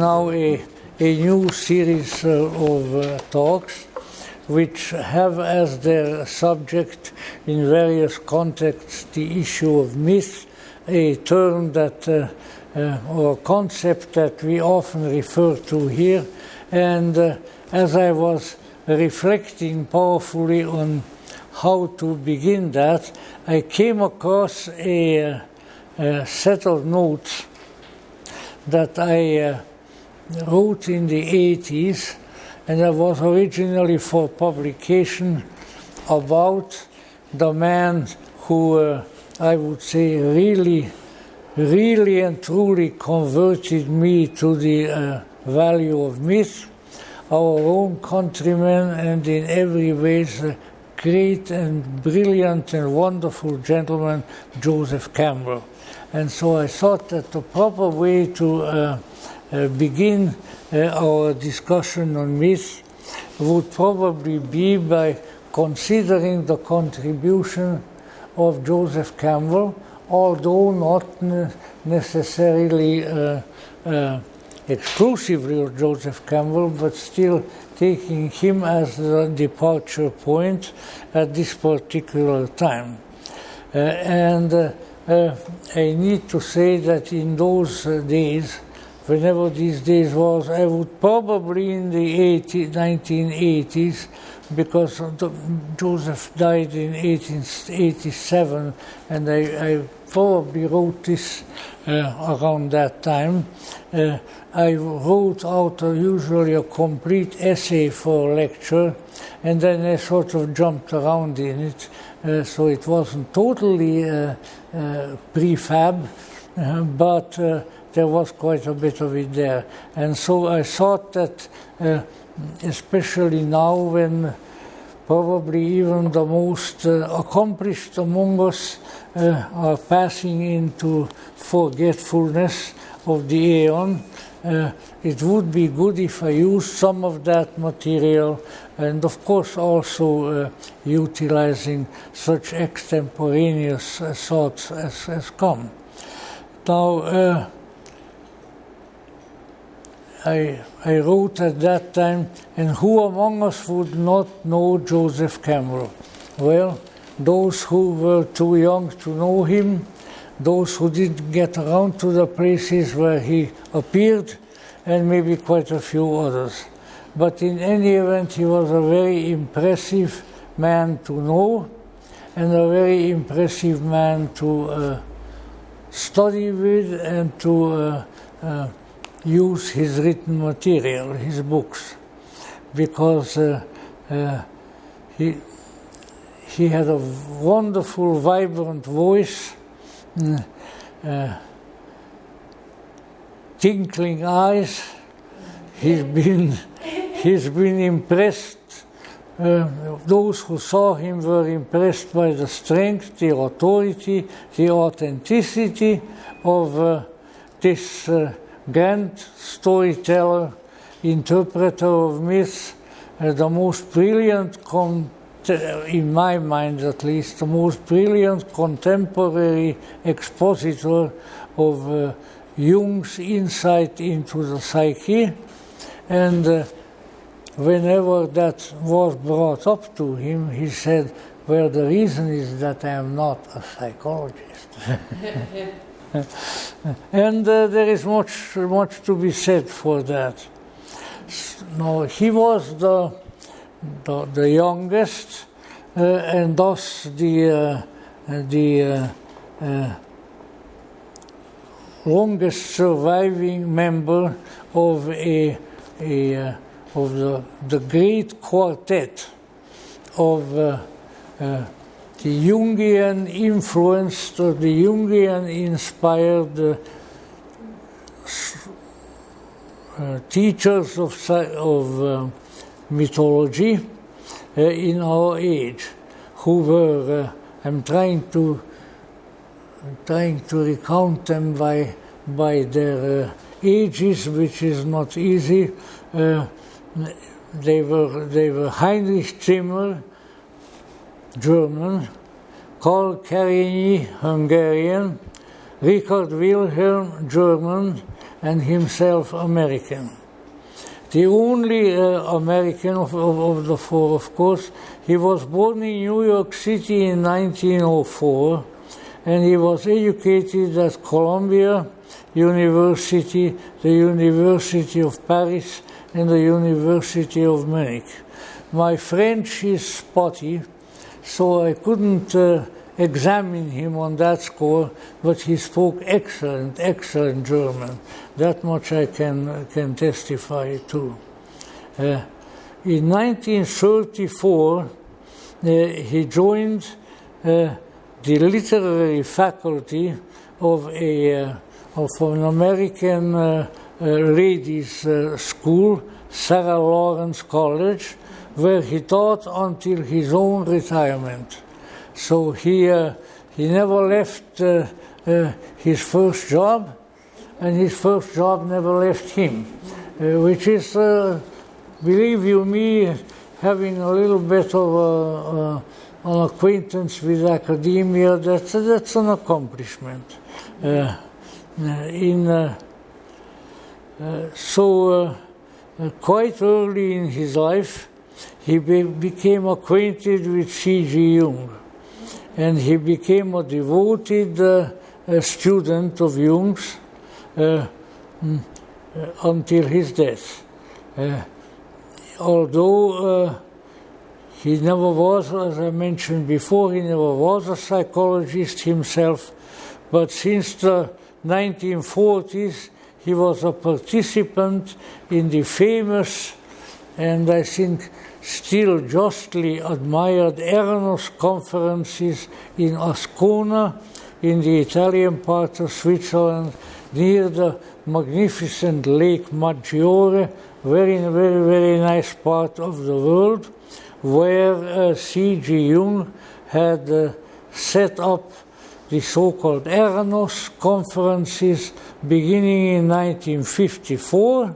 now a new series of talks which have as their subject in various contexts the issue of myth, a term that or concept that we often refer to here. And as I was reflecting powerfully on how to begin that, I came across a set of notes that I wrote in the 80s, and that was originally for publication about the man who I would say really and truly converted me to the value of myth, our own countryman, and in every way great and brilliant and wonderful gentleman, Joseph Campbell. And so I thought that the proper way to begin our discussion on myth would probably be by considering the contribution of Joseph Campbell, although not necessarily exclusively of Joseph Campbell, but still taking him as the departure point at this particular time. And I need to say that in those days, whenever these days was, I would probably in the 1980s, because Joseph died in 1887, and I probably wrote this around that time. I wrote out usually a complete essay for a lecture, and then I sort of jumped around in it, so it wasn't totally prefab, but there was quite a bit of it there. And so I thought that especially now when probably even the most accomplished among us are passing into forgetfulness of the aeon, it would be good if I used some of that material, and of course also utilizing such extemporaneous thoughts as come. Now, I wrote at that time, and who among us would not know Joseph Campbell? Well, those who were too young to know him, those who didn't get around to the places where he appeared, and maybe quite a few others. But in any event, he was a very impressive man to know, and a very impressive man to study with and to use his written material, his books, because he had a wonderful, vibrant voice, twinkling eyes. He's been impressed. Those who saw him were impressed by the strength, the authority, the authenticity of this grand storyteller, interpreter of myths, the most brilliant, in my mind at least, the most brilliant contemporary expositor of Jung's insight into the psyche. And whenever that was brought up to him, he said, well, the reason is that I am not a psychologist. And there is much to be said for that. No, he was the youngest, and thus the longest surviving member of the great quartet of the Jungian influenced, or the Jungian inspired teachers of mythology in our age, who were, I'm trying to recount them by their ages, which is not easy. They were Heinrich Zimmer, German, Karl Kerényi, Hungarian, Richard Wilhelm, German, and himself American. The only American of the four, of course. He was born in New York City in 1904, and he was educated at Columbia University, the University of Paris, and the University of Munich. My French is spotty, so I couldn't examine him on that score, but he spoke excellent German. That much I can testify to. In 1934, he joined the literary faculty of an American ladies' school, Sarah Lawrence College, where he taught until his own retirement. So he never left his first job, and his first job never left him, which is, believe you me, having a little bit of an acquaintance with academia, that's an accomplishment. Quite early in his life, he became acquainted with C.G. Jung, and he became a devoted student of Jung's until his death. Although he never was, as I mentioned before, he never was a psychologist himself, but since the 1940s, he was a participant in the famous, and I think still justly admired, Ernos conferences in Ascona, in the Italian part of Switzerland, near the magnificent Lake Maggiore, very nice part of the world, where C.G. Jung had set up the so-called Ernos conferences beginning in 1954,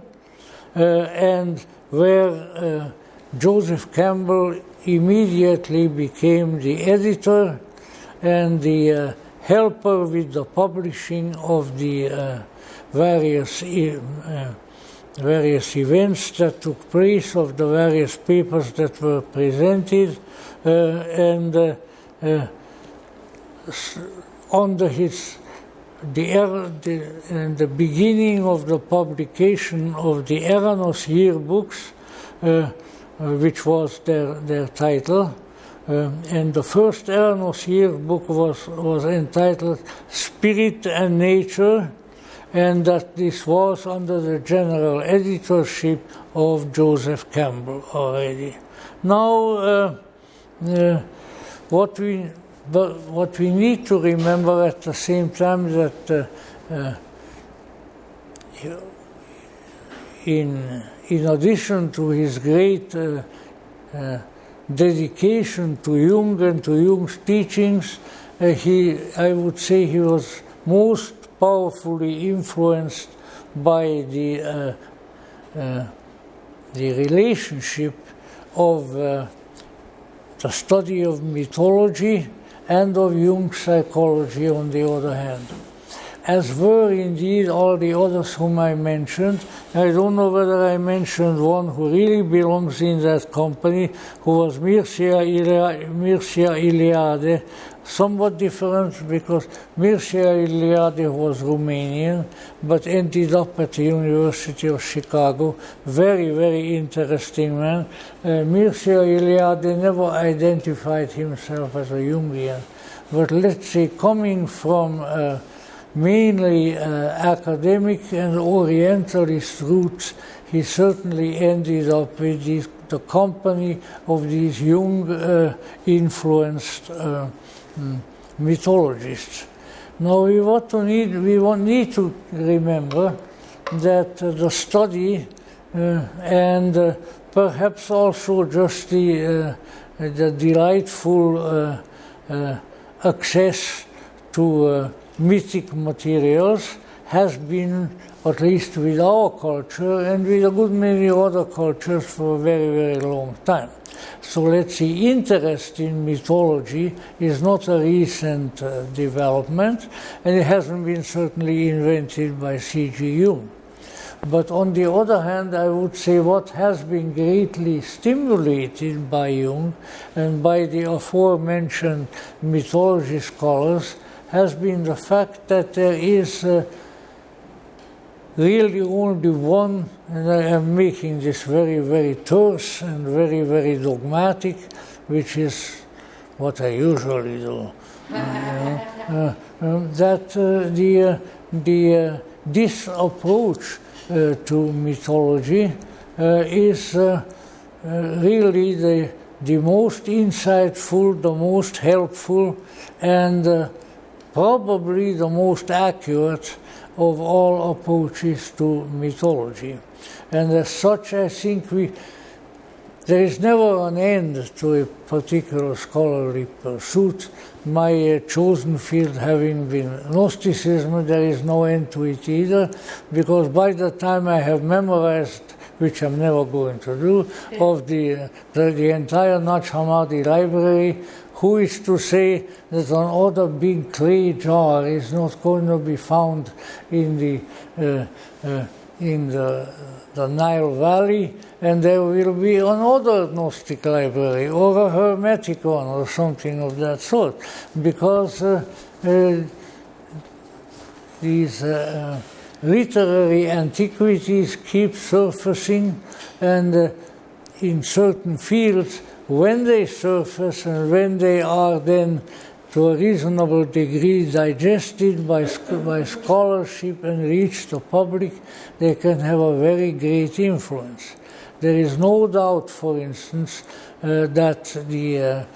and where Joseph Campbell immediately became the editor and the helper with the publishing of the various events that took place, of the various papers that were presented, and under the beginning of the publication of the Ernos yearbooks, which was their title, and the first Ernos yearbook was entitled Spirit and Nature, and that this was under the general editorship of Joseph Campbell already. Now, what we need to remember at the same time that in addition to his great dedication to Jung and to Jung's teachings, I would say he was most powerfully influenced by the relationship of the study of mythology and of Jung's psychology on the other hand, as were indeed all the others whom I mentioned. I don't know whether I mentioned one who really belongs in that company, who was Mircea Eliade, somewhat different because Mircea Eliade was Romanian, but ended up at the University of Chicago. Very interesting man. Mircea Eliade never identified himself as a Jungian, but let's say coming from mainly academic and Orientalist roots, he certainly ended up with the company of these Jung-influenced mythologists. Now we need to remember that the study and perhaps also just the delightful access to mythic materials has been, at least with our culture and with a good many other cultures, for a very, very long time. So let's say interest in mythology is not a recent development, and it hasn't been certainly invented by C.G. Jung. But on the other hand, I would say what has been greatly stimulated by Jung and by the aforementioned mythology scholars has been the fact that there is really only one, and I am making this very, very terse and very, very dogmatic, which is what I usually do. This approach to mythology is really the most insightful, the most helpful, and probably the most accurate of all approaches to mythology. And as such, I think there is never an end to a particular scholarly pursuit. My chosen field having been Gnosticism, there is no end to it either, because by the time I have memorized, which I'm never going to do, of the entire Nag Hammadi library, who is to say that another big clay jar is not going to be found in the Nile Valley, and there will be another Gnostic library or a Hermeticon or something of that sort, because these literary antiquities keep surfacing, and in certain fields, when they surface and when they are then to a reasonable degree digested by scholarship and reach the public, they can have a very great influence. There is no doubt, for instance, that the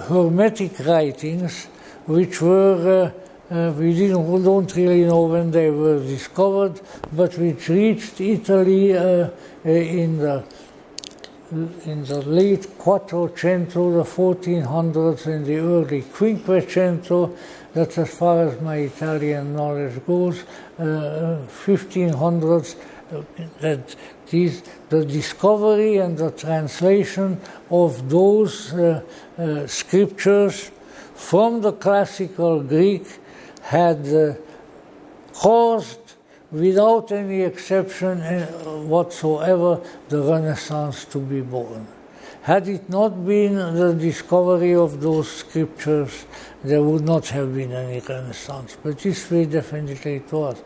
Hermetic writings, which were we don't really know when they were discovered, but which reached Italy in the late Quattrocento, the 1400s, and the early Quinquecento. That's as far as my Italian knowledge goes. 1500s. The discovery and the translation of those scriptures from the classical Greek had caused, without any exception whatsoever, the Renaissance to be born. Had it not been the discovery of those scriptures, there would not have been any Renaissance. But this way definitely it was.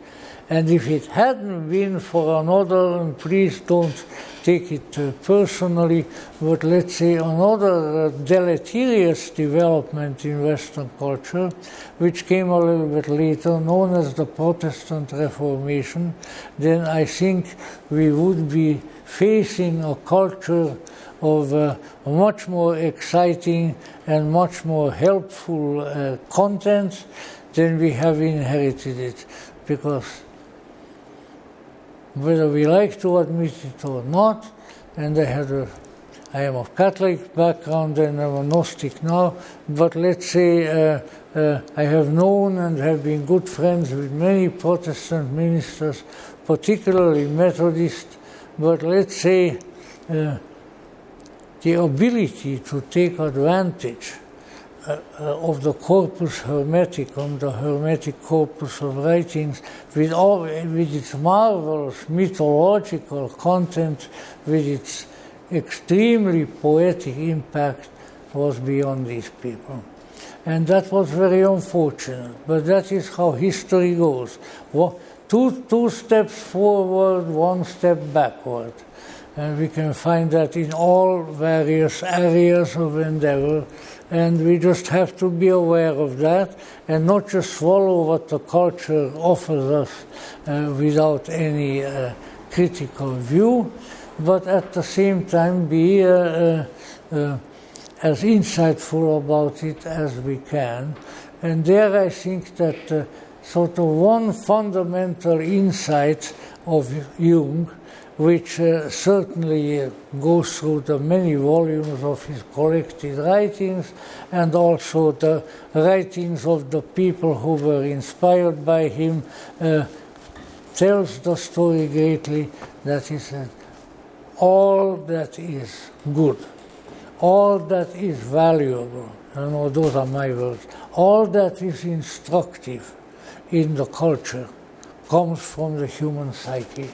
And if it hadn't been for another, and please don't take it personally, but let's say another deleterious development in Western culture, which came a little bit later, known as the Protestant Reformation, then I think we would be facing a culture of much more exciting and much more helpful content than we have inherited it. Because whether we like to admit it or not, and I am of Catholic background and I'm a Gnostic now, but let's say I have known and have been good friends with many Protestant ministers, particularly Methodist, but let's say the ability to take advantage of the corpus hermeticum, the hermetic corpus of writings, with its marvelous mythological content, with its extremely poetic impact, was beyond these people. And that was very unfortunate, but that is how history goes. Two steps forward, one step backward. And we can find that in all various areas of endeavor, and we just have to be aware of that and not just swallow what the culture offers us without any critical view, but at the same time be as insightful about it as we can. And there I think that sort of one fundamental insight of Jung which certainly goes through the many volumes of his collected writings and also the writings of the people who were inspired by him, tells the story greatly that he said, all that is good, all that is valuable, those are my words, all that is instructive in the culture comes from the human psyche.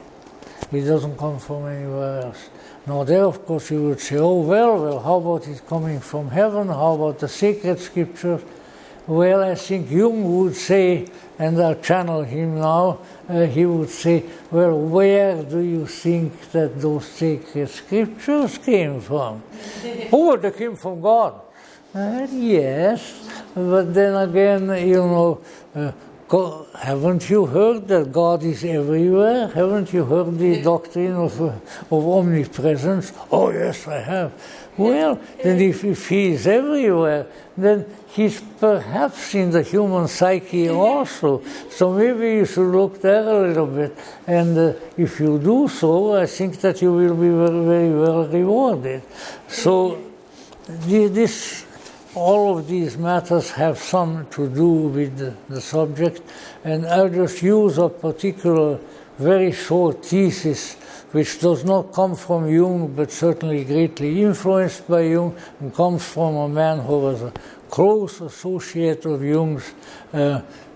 It doesn't come from anywhere else. Now there, of course, you would say, oh, well, how about it coming from heaven? How about the sacred scriptures? Well, I think Jung would say, and I'll channel him now, he would say, well, where do you think that those sacred scriptures came from? Oh, they came from God. Yes, but then again, haven't you heard that God is everywhere? Haven't you heard the doctrine of omnipresence? Oh, yes, I have. Well, then if he is everywhere, then he's perhaps in the human psyche also. So maybe you should look there a little bit. And if you do so, I think that you will be very, very well rewarded. So all of these matters have some to do with the subject, and I'll just use a particular very short thesis which does not come from Jung, but certainly greatly influenced by Jung, and comes from a man who was a close associate of Jung's,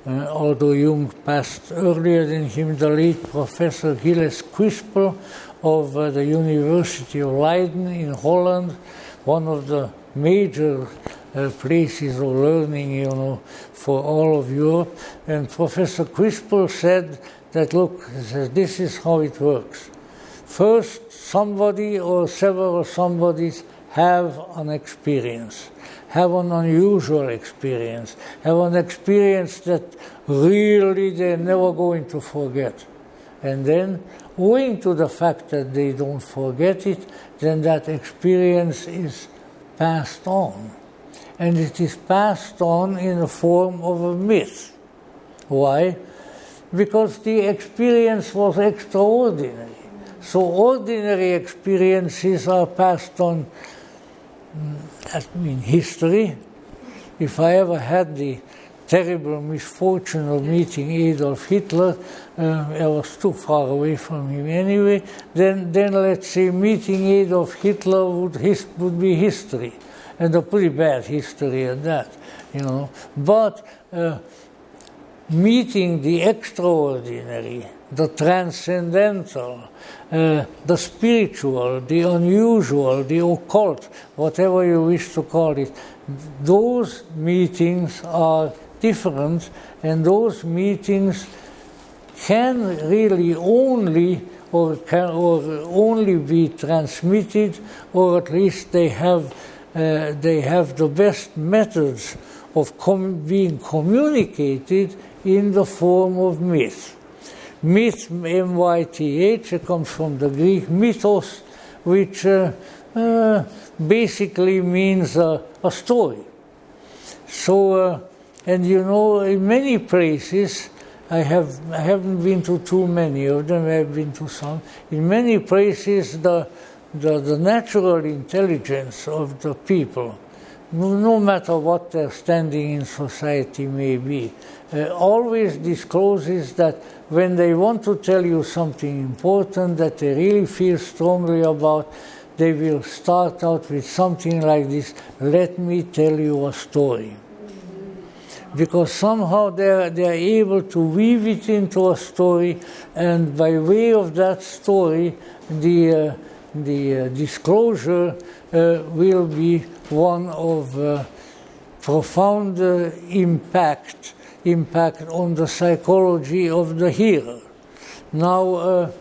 although Jung passed earlier than him, the late Professor Gilles Quispel of the University of Leiden in Holland, one of the major places of learning, for all of Europe. And Professor Quispel said that, look, this is how it works. First, somebody or several somebodies have an experience, have an unusual experience, have an experience that really they're never going to forget. And then, owing to the fact that they don't forget it, then that experience is passed on. And it is passed on in the form of a myth. Why? Because the experience was extraordinary. So ordinary experiences are passed on in history. If I ever had the terrible misfortune of meeting Adolf Hitler, I was too far away from him anyway, then let's say meeting Adolf Hitler would be history. And a pretty bad history at that, But meeting the extraordinary, the transcendental, the spiritual, the unusual, the occult, whatever you wish to call it, those meetings are different, and those meetings can really only be transmitted, or at least they have the best methods of being communicated in the form of myth. Myth, M-Y-T-H, comes from the Greek mythos, which basically means a story. So, and in many places, I haven't been to too many of them, I've been to some. In many places, the natural intelligence of the people, no matter what their standing in society may be, always discloses that when they want to tell you something important that they really feel strongly about, they will start out with something like this: let me tell you a story. Because somehow they are able to weave it into a story, and by way of that story, the disclosure will be one of profound impact on the psychology of the hearer. Now,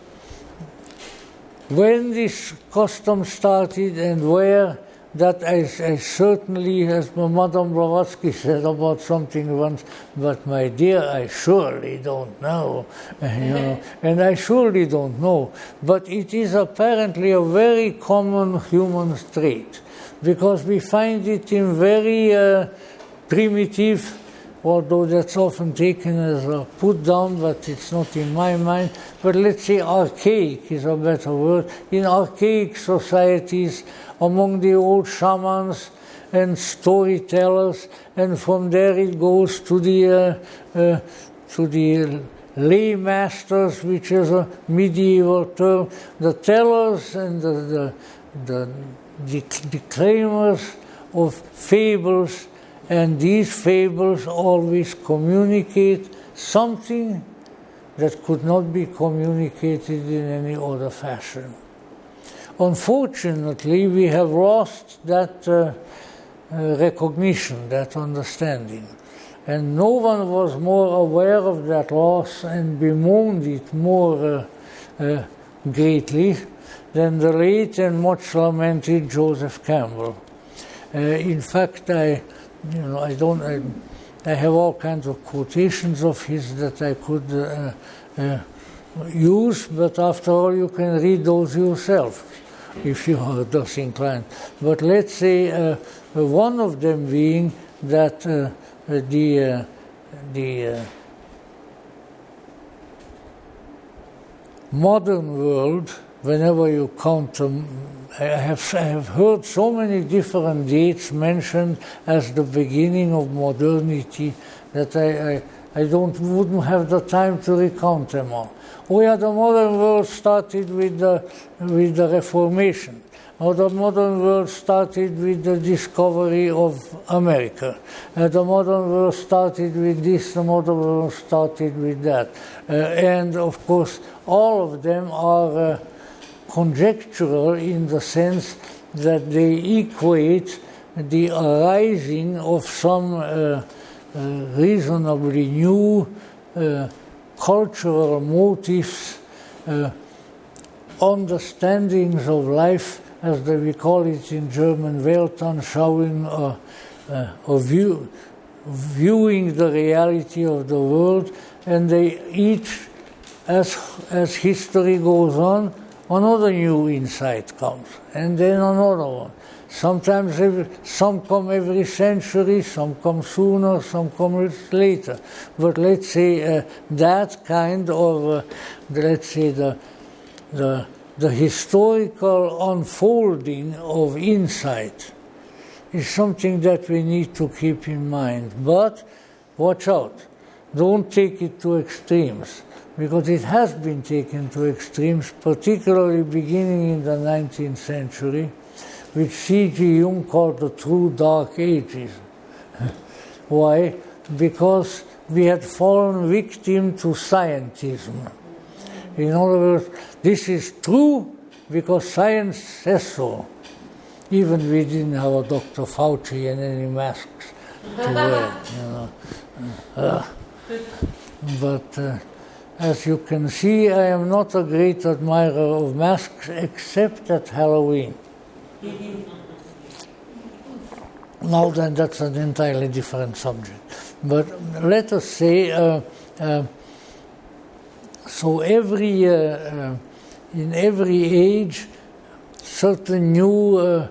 when this custom started and where, that I certainly, as Madame Blavatsky said about something once, but my dear, I surely don't know, and I surely don't know. But it is apparently a very common human trait, because we find it in very primitive although that's often taken as a put down, but it's not in my mind. But let's say archaic is a better word. In archaic societies, among the old shamans and storytellers, and from there it goes to the lay masters, which is a medieval term, the tellers and the declaimers of fables, and these fables always communicate something that could not be communicated in any other fashion. Unfortunately, we have lost that recognition, that understanding. And no one was more aware of that loss and bemoaned it more greatly than the late and much lamented Joseph Campbell. In fact, I have all kinds of quotations of his that I could use, but after all, you can read those yourself if you are thus inclined. But let's say one of them being that the modern world, whenever you count them, I have heard so many different dates mentioned as the beginning of modernity that I wouldn't have the time to recount them all. Oh yeah, the modern world started with the Reformation. Or the modern world started with the discovery of America. The modern world started with this, the modern world started with that. And of course, all of them are conjectural in the sense that they equate the arising of some reasonably new cultural motifs, understandings of life, as we call it in German, Weltanschauung, or viewing the reality of the world, and they each, as history goes on, another new insight comes, and then another one. Sometimes some come every century, some come sooner, some come later. But let's say that kind of, let's say the historical unfolding of insight is something that we need to keep in mind. But watch out, don't take it to extremes, because it has been taken to extremes, particularly beginning in the 19th century, which C.G. Jung called the true dark ages. Why? Because we had fallen victim to scientism. In other words, this is true because science says so. Even we didn't have a Dr. Fauci and any masks to wear. But as you can see, I am not a great admirer of masks except at Halloween. Now then, that's an entirely different subject. But let us say, so in every age, certain new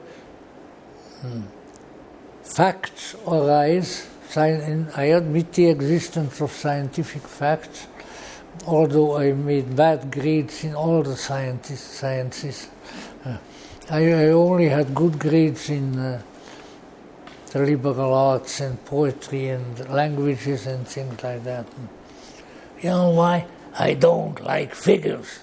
facts arise. I admit the existence of scientific facts, although I made bad grades in all the sciences. I only had good grades in the liberal arts and poetry and languages and things like that. You know why? I don't like figures.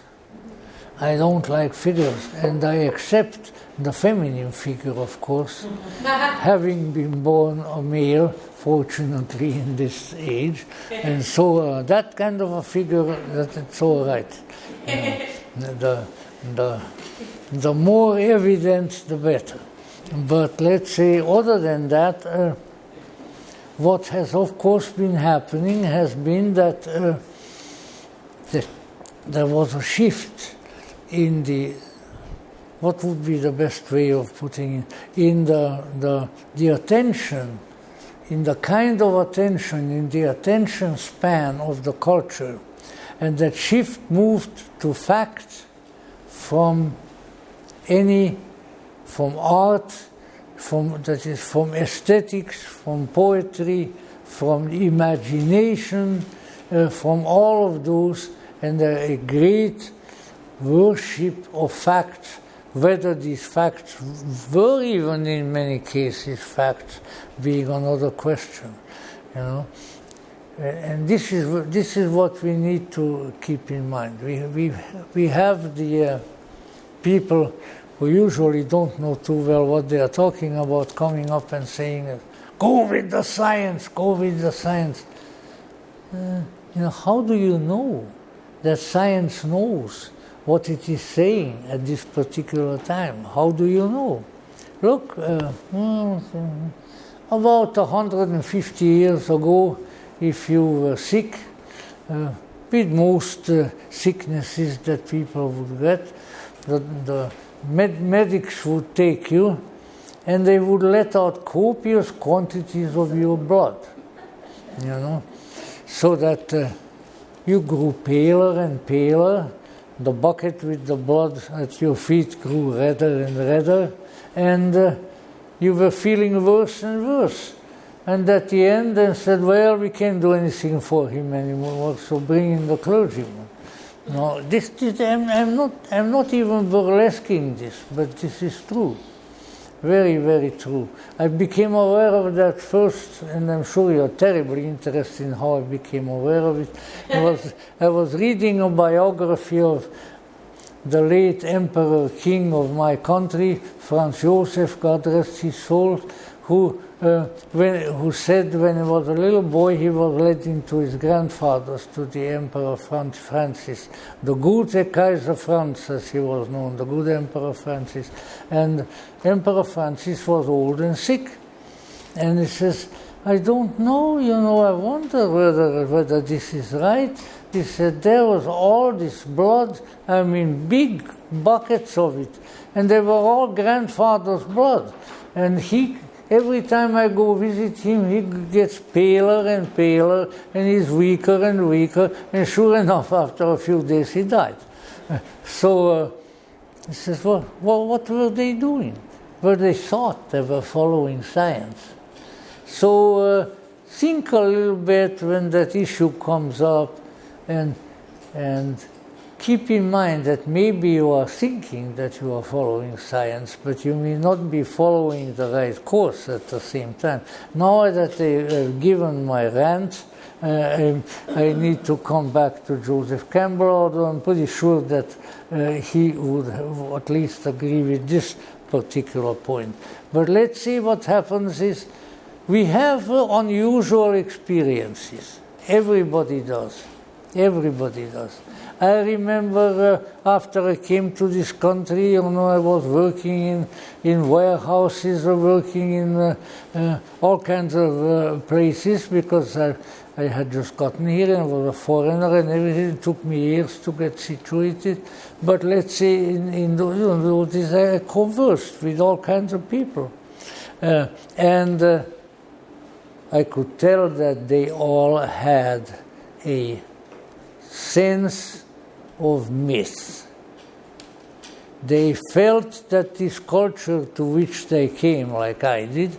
I don't like figures, and I accept the feminine figure, of course, having been born a male, fortunately, in this age, and so that kind of a figure, that's all right. The more evidence, the better. But let's say, other than that, what has, of course, been happening has been that there was a shift in the, what would be the best way of putting it, in the attention, in the kind of attention, in the attention span of the culture. And that shift moved to fact from art, from aesthetics, from poetry, from imagination, from all of those, and a great worship of facts, whether these facts were even in many cases facts being another question, you know. And this is what we need to keep in mind. We have the people who usually don't know too well what they are talking about coming up and saying, "Go with the science, go with the science." You know, how do you know that science knows what it is saying at this particular time? How do you know? Look, about 150 years ago, if you were sick, with most sicknesses that people would get, the medics would take you and they would let out copious quantities of your blood, you know, so that you grew paler and paler. The bucket with the blood at your feet grew redder and redder, and you were feeling worse and worse. And at the end, they said, "Well, we can't do anything for him anymore, so bring in the clergyman." No, I'm not even burlesquing this, but this is true. Very, very true. I became aware of that first, and I'm sure you're terribly interested in how I became aware of it. I was reading a biography of the late Emperor King of my country, Franz Joseph, God rest his soul, who said when he was a little boy he was led into his grandfather's, to the Emperor Francis, the Gute Kaiser Franz, as he was known, the good Emperor Francis. And Emperor Francis was old and sick. And he says, "I don't know, you know, I wonder whether this is right." He said, "There was all this blood, I mean big buckets of it, and they were all grandfather's blood. And every time I go visit him, he gets paler and paler, and he's weaker and weaker, and sure enough, after a few days, he died." So he says, well, what were they doing? Well, they thought they were following science. So think a little bit when that issue comes up, and keep in mind that maybe you are thinking that you are following science, but you may not be following the right course at the same time. Now that I've given my rant, I need to come back to Joseph Campbell, although I'm pretty sure that he would at least agree with this particular point. But let's see what happens is, we have unusual experiences. Everybody does. Everybody does. I remember after I came to this country, you know, I was working in warehouses or working in all kinds of places, because I had just gotten here and was a foreigner, and everything. It took me years to get situated. But let's say in those days I conversed with all kinds of people. And I could tell that they all had a sense of myth. They felt that this culture to which they came, like I did,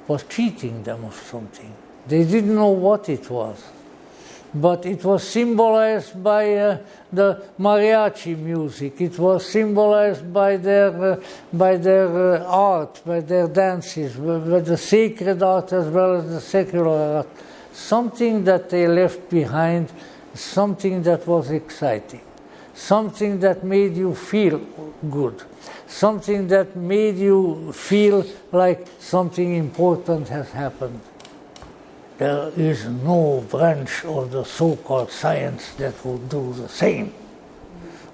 was cheating them of something. They didn't know what it was. But it was symbolized by the mariachi music. It was symbolized by their art, by their dances, by the sacred art as well as the secular art. Something that they left behind, something that was exciting, something that made you feel good, something that made you feel like something important has happened. There is no branch of the so-called science that would do the same.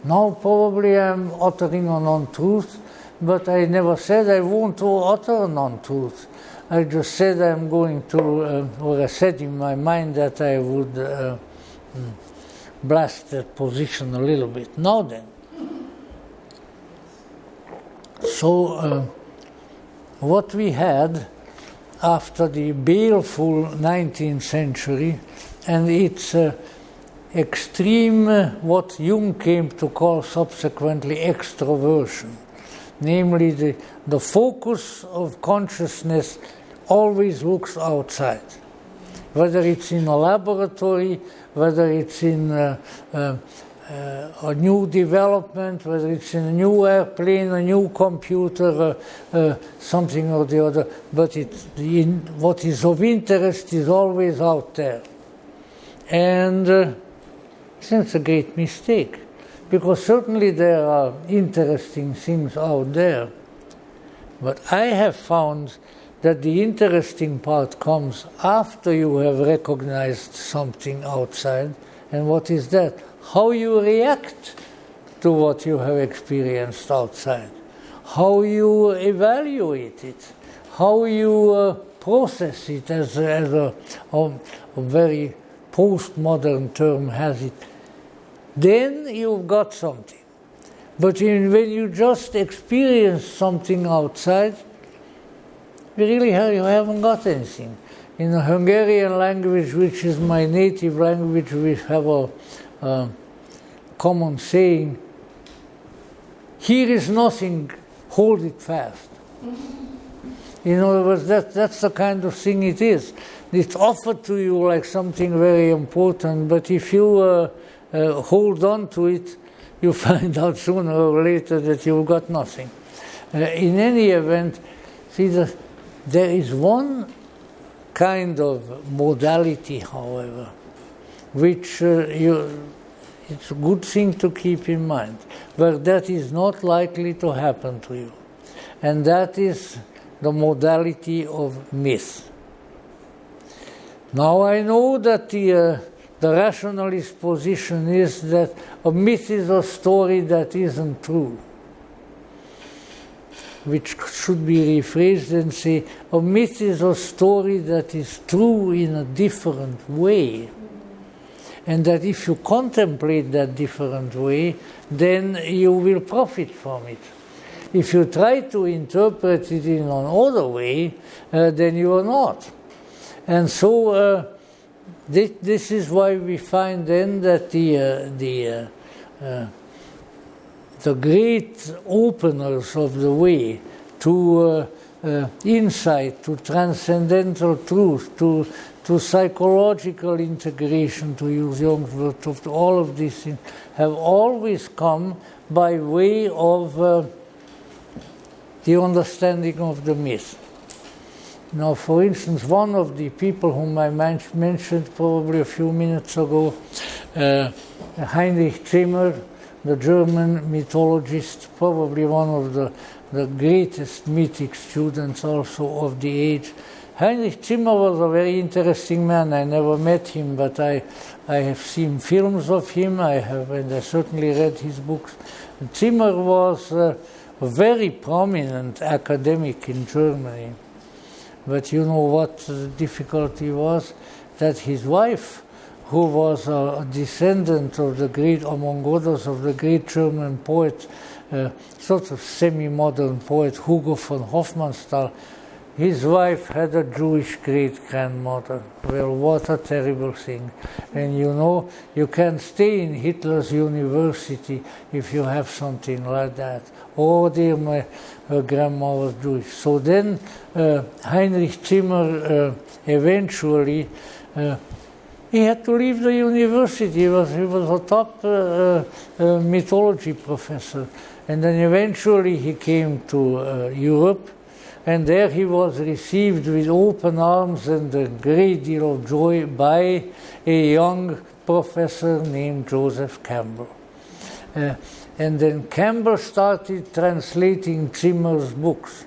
Now probably I'm uttering an untruth, but I never said I want to utter an untruth. I just said I'm going to, or I said in my mind that I would blast that position a little bit. Now then. So what we had after the baleful 19th century and its extreme, what Jung came to call subsequently extroversion, namely the focus of consciousness always looks outside. whether it's in a laboratory, whether it's in a new development, whether it's in a new airplane, a new computer, something or the other, but what is of interest is always out there. And that's a great mistake, because certainly there are interesting things out there, but I have found that the interesting part comes after you have recognized something outside. And what is that? How you react to what you have experienced outside, how you evaluate it, how you process it, as a very postmodern term has it. Then you've got something. But when you just experience something outside, you haven't got anything. In the Hungarian language, which is my native language, we have a common saying, here is nothing, hold it fast. In other words, that's the kind of thing it is. It's offered to you like something very important, but if you hold on to it, you find out sooner or later that you've got nothing. In any event, see, there is one kind of modality, however, which it's a good thing to keep in mind, where that is not likely to happen to you. And that is the modality of myth. Now I know that the rationalist position is that a myth is a story that isn't true, which should be rephrased and say, a myth is a story that is true in a different way. And that if you contemplate that different way, then you will profit from it. If you try to interpret it in another way, then you are not. And so this is why we find then that the great openers of the way to insight, to transcendental truth, to psychological integration, to use Jung's word, to all of these things, have always come by way of the understanding of the myth. Now, for instance, one of the people whom I mentioned probably a few minutes ago, Heinrich Zimmer, the German mythologist, probably one of the greatest mythic students also of the age. Heinrich Zimmer was a very interesting man. I never met him, but I have seen films of him, and I certainly read his books. Zimmer was a very prominent academic in Germany. But you know what the difficulty was? That his wife, who was a descendant of the great, among others, of the great German poet, sort of semi-modern poet Hugo von Hofmannsthal, his wife had a Jewish great-grandmother. Well, what a terrible thing. And you know, you can stay in Hitler's university if you have something like that. Oh dear, my grandma was Jewish. So then Heinrich Zimmer eventually, he had to leave the university. He was a top mythology professor. And then eventually he came to Europe. And there he was received with open arms and a great deal of joy by a young professor named Joseph Campbell. And then Campbell started translating Zimmer's books.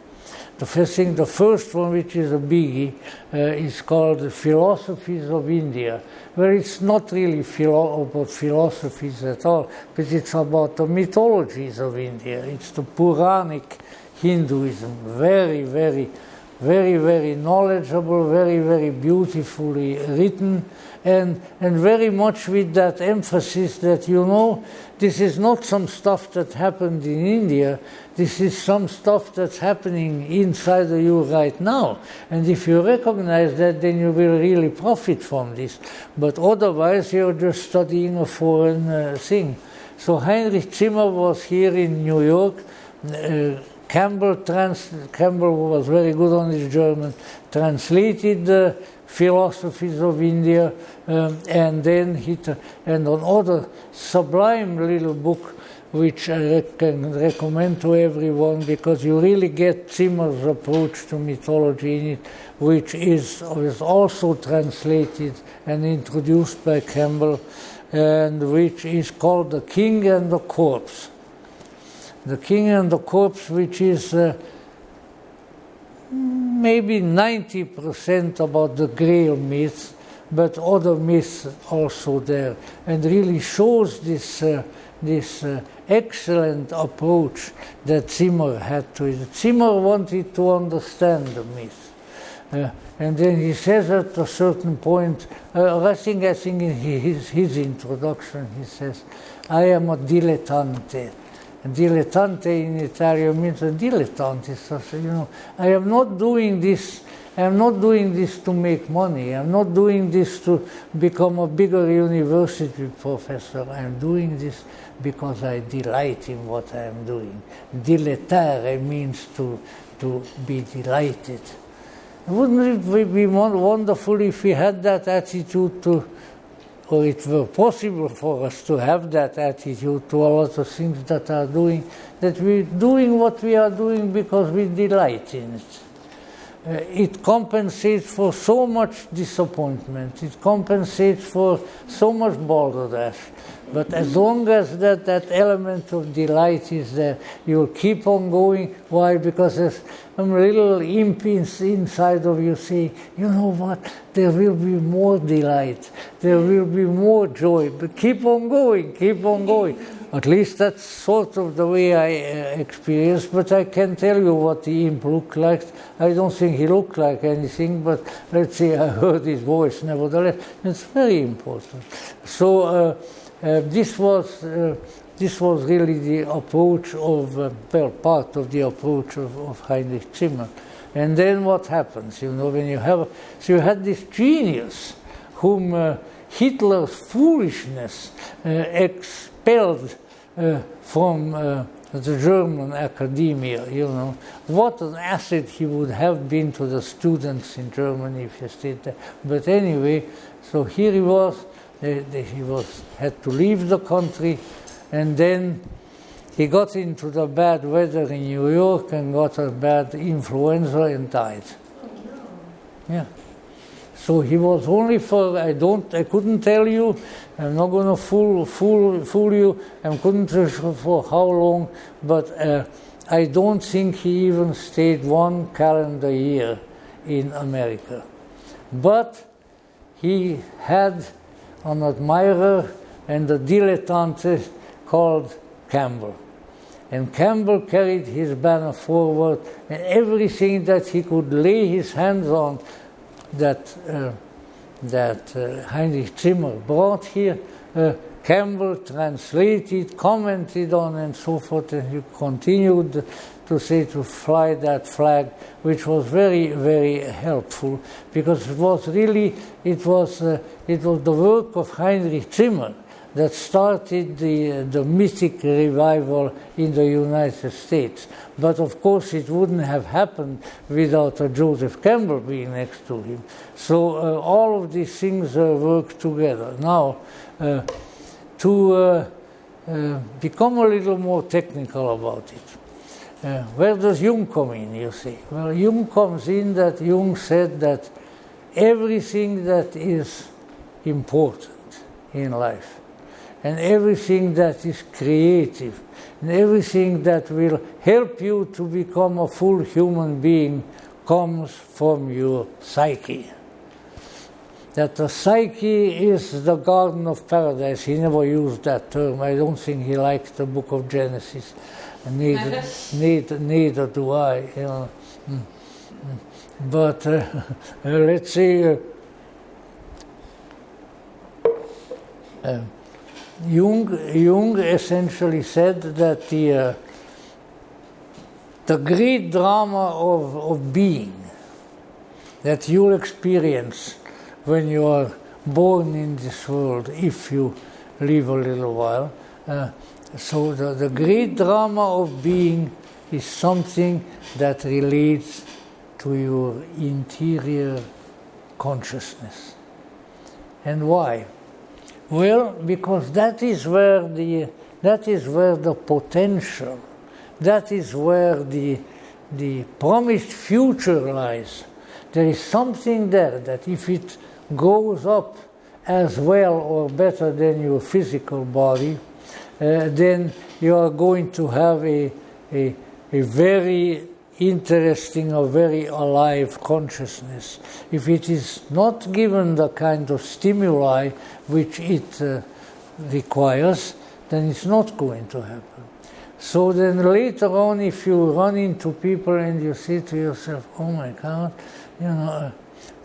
The first one, which is a biggie, is called The Philosophies of India, where it's not really about philosophies at all, but it's about the mythologies of India. It's the Puranic Hinduism, very, very, very, very knowledgeable, very, very beautifully written, and very much with that emphasis that, you know, this is not some stuff that happened in India, this is some stuff that's happening inside of you right now. And if you recognize that, then you will really profit from this. But otherwise, you're just studying a foreign thing. So Heinrich Zimmer was here in New York. Campbell was very good on his German, translated the philosophies of India, and then and another sublime little book which I can recommend to everyone, because you really get Zimmer's approach to mythology in it, which is also translated and introduced by Campbell, and which is called The King and the Corpse. The King and the Corpse, which is maybe 90% about the Grail myth, but other myths also there, and really shows this excellent approach that Zimmer had to it. Zimmer wanted to understand the myth. And then he says at a certain point, I think in his introduction, he says, I am a dilettante. Dilettante in Italian means a dilettante. So, I am not doing this. I am not doing this to make money. I am not doing this to become a bigger university professor. I am doing this because I delight in what I am doing. Dilettare means to be delighted. Wouldn't it be wonderful if we had that attitude or it were possible for us to have that attitude to a lot of things that we're doing what we are doing because we delight in it. It compensates for so much disappointment. It compensates for so much balderdash. But as long as that element of delight is there, you'll keep on going. Why? Because there's a little imp inside of you saying, you know what, there will be more delight. There will be more joy. But keep on going, keep on going. At least that's sort of the way I experience, but I can tell you what the imp looked like. I don't think he looked like anything, but let's say I heard his voice nevertheless. It's very important. So this was really the approach of, part of the approach of Heinrich Zimmer. And then what happens, when you have, so you had this genius whom Hitler's foolishness expelled from the German academia, What an asset he would have been to the students in Germany if he stayed there. But anyway, so here he was, had to leave the country, and then he got into the bad weather in New York and got a bad influenza and died. Yeah. So he was only for, I couldn't tell you, I'm not going to fool you, I couldn't tell you for how long, but I don't think he even stayed one calendar year in America. But he had an admirer and a dilettante called Campbell. And Campbell carried his banner forward, and everything that he could lay his hands on that Heinrich Zimmer brought here, Campbell translated, commented on, and so forth, and he continued to fly that flag, which was very, very helpful, because it was the work of Heinrich Zimmer that started the mythic revival in the United States. But of course it wouldn't have happened without Joseph Campbell being next to him. So all of these things work together. Now, to become a little more technical about it, where does Jung come in, you see? Well, Jung comes in that Jung said that everything that is important in life, and everything that is creative, and everything that will help you to become a full human being comes from your psyche. That the psyche is the garden of paradise. He never used that term. I don't think he liked the book of Genesis. Neither do I. But let's say Jung essentially said that the great drama of being that you'll experience when you are born in this world, if you live a little while. So the great drama of being is something that relates to your interior consciousness. And why? Well, because that is where the potential, that is where the promised future lies. There is something there that if it goes up as well or better than your physical body, then you are going to have a very interesting or very alive consciousness. If it is not given the kind of stimuli which it requires, then it's not going to happen. So then later on, if you run into people and you say to yourself, oh my God,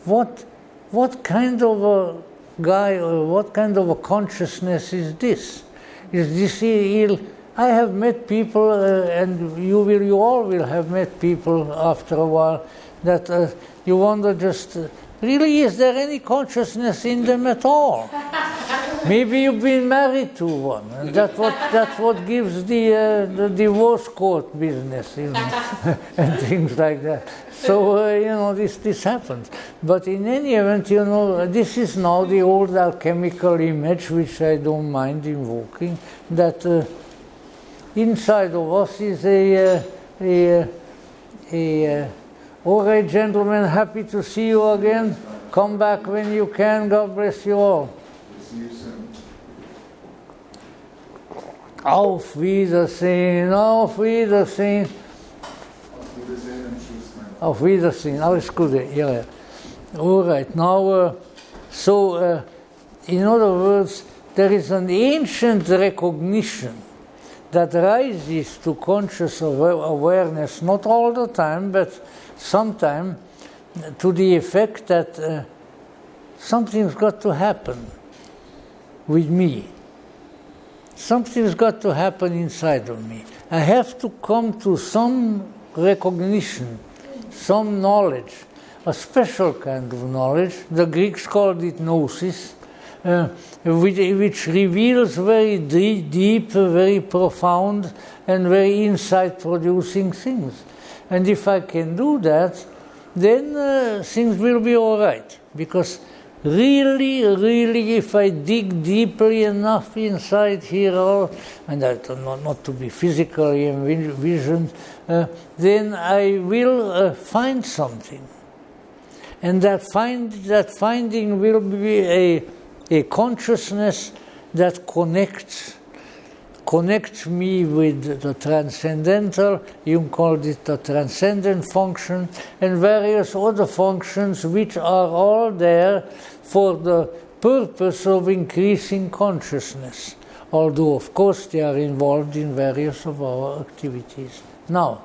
what kind of a guy or what kind of a consciousness is this? Is this ill? I have met people, and you all will have met people after a while, that you wonder just, really, is there any consciousness in them at all? Maybe you've been married to one, and that's what gives the divorce court business, and things like that. So, this happens. But in any event, this is now the old alchemical image, which I don't mind invoking, that inside of us is all right, gentlemen, happy to see you again. Come back when you can. God bless you all. See you soon. Auf Wiedersehen, auf Wiedersehen. Auf Wiedersehen, alles Gute. Yeah. All right, now, in other words, there is an ancient recognition that rises to conscious awareness, not all the time, but sometime, to the effect that something's got to happen with me. Something's got to happen inside of me. I have to come to some recognition, some knowledge, a special kind of knowledge. The Greeks called it gnosis, which reveals very deep, very profound, and very insight-producing things. And if I can do that, then things will be all right. Because really, if I dig deeply enough inside here, and not to be physically envisioned, then I will find something. And that finding will be a consciousness that connects me with the transcendental. Jung called it the transcendent function, and various other functions which are all there for the purpose of increasing consciousness, although of course they are involved in various of our activities. Now,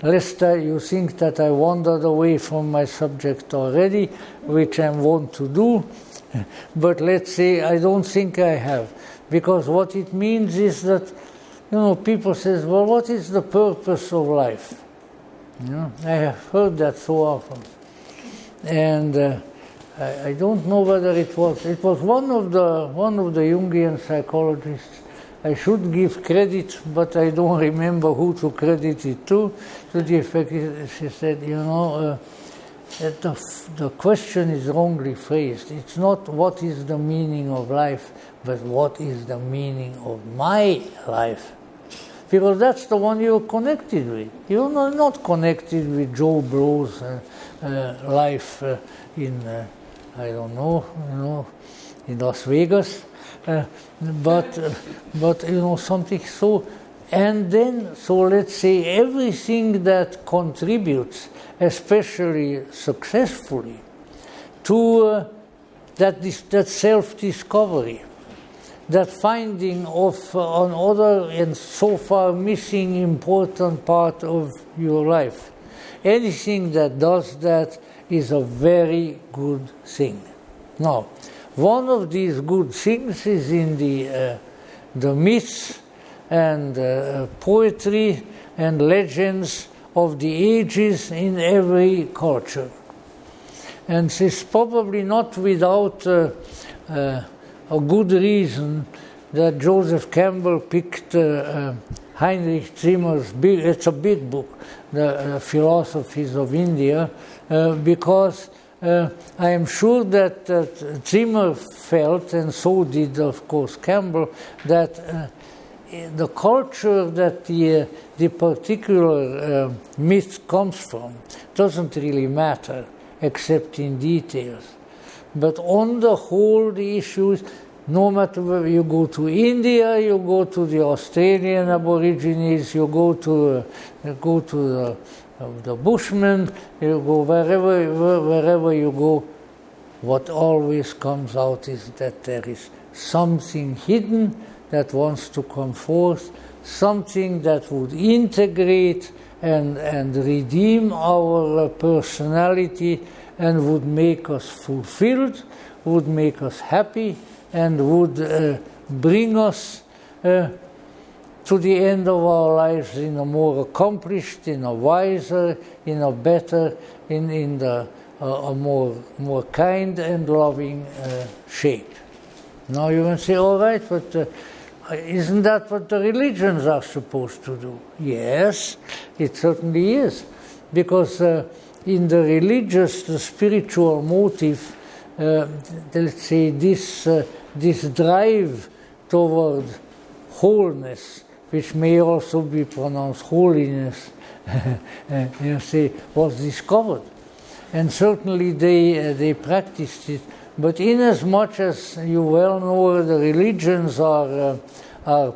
lest you think that I wandered away from my subject already, which I want to do, but let's say I don't think I have, because what it means is that, people say, well, what is the purpose of life? I have heard that so often, and I don't know whether it was one of the Jungian psychologists. I should give credit, but I don't remember who to credit it to the effect she said, the question is wrongly phrased. It's not what is the meaning of life, but what is the meaning of my life. Because that's the one you're connected with. You're not connected with Joe Blow's life in, I don't know, in Las Vegas. But something so, and then, so let's say everything that contributes, especially successfully, to that self-discovery, that finding of another and so far missing important part of your life. Anything that does that is a very good thing. Now, one of these good things is in the myths and poetry and legends of the ages in every culture. And it's probably not without a good reason that Joseph Campbell picked Heinrich Zimmer's it's a big book, The Philosophies of India, because I am sure that Zimmer felt, and so did, of course, Campbell, that the culture that the particular myth comes from doesn't really matter, except in details. But on the whole, the issue is, no matter where you go to India, you go to the Australian Aborigines, you go to the Bushmen, you go wherever you go, what always comes out is that there is something hidden that wants to come forth, something that would integrate and redeem our personality and would make us fulfilled, would make us happy, and would bring us to the end of our lives in a more accomplished, in a wiser, in a better, in a more kind and loving shape. Now you can say, all right, but isn't that what the religions are supposed to do? Yes, it certainly is. Because in the religious, the spiritual motive, let's say this drive toward wholeness, which may also be pronounced holiness, you see, was discovered. And certainly they practiced it. But inasmuch as you well know the religions are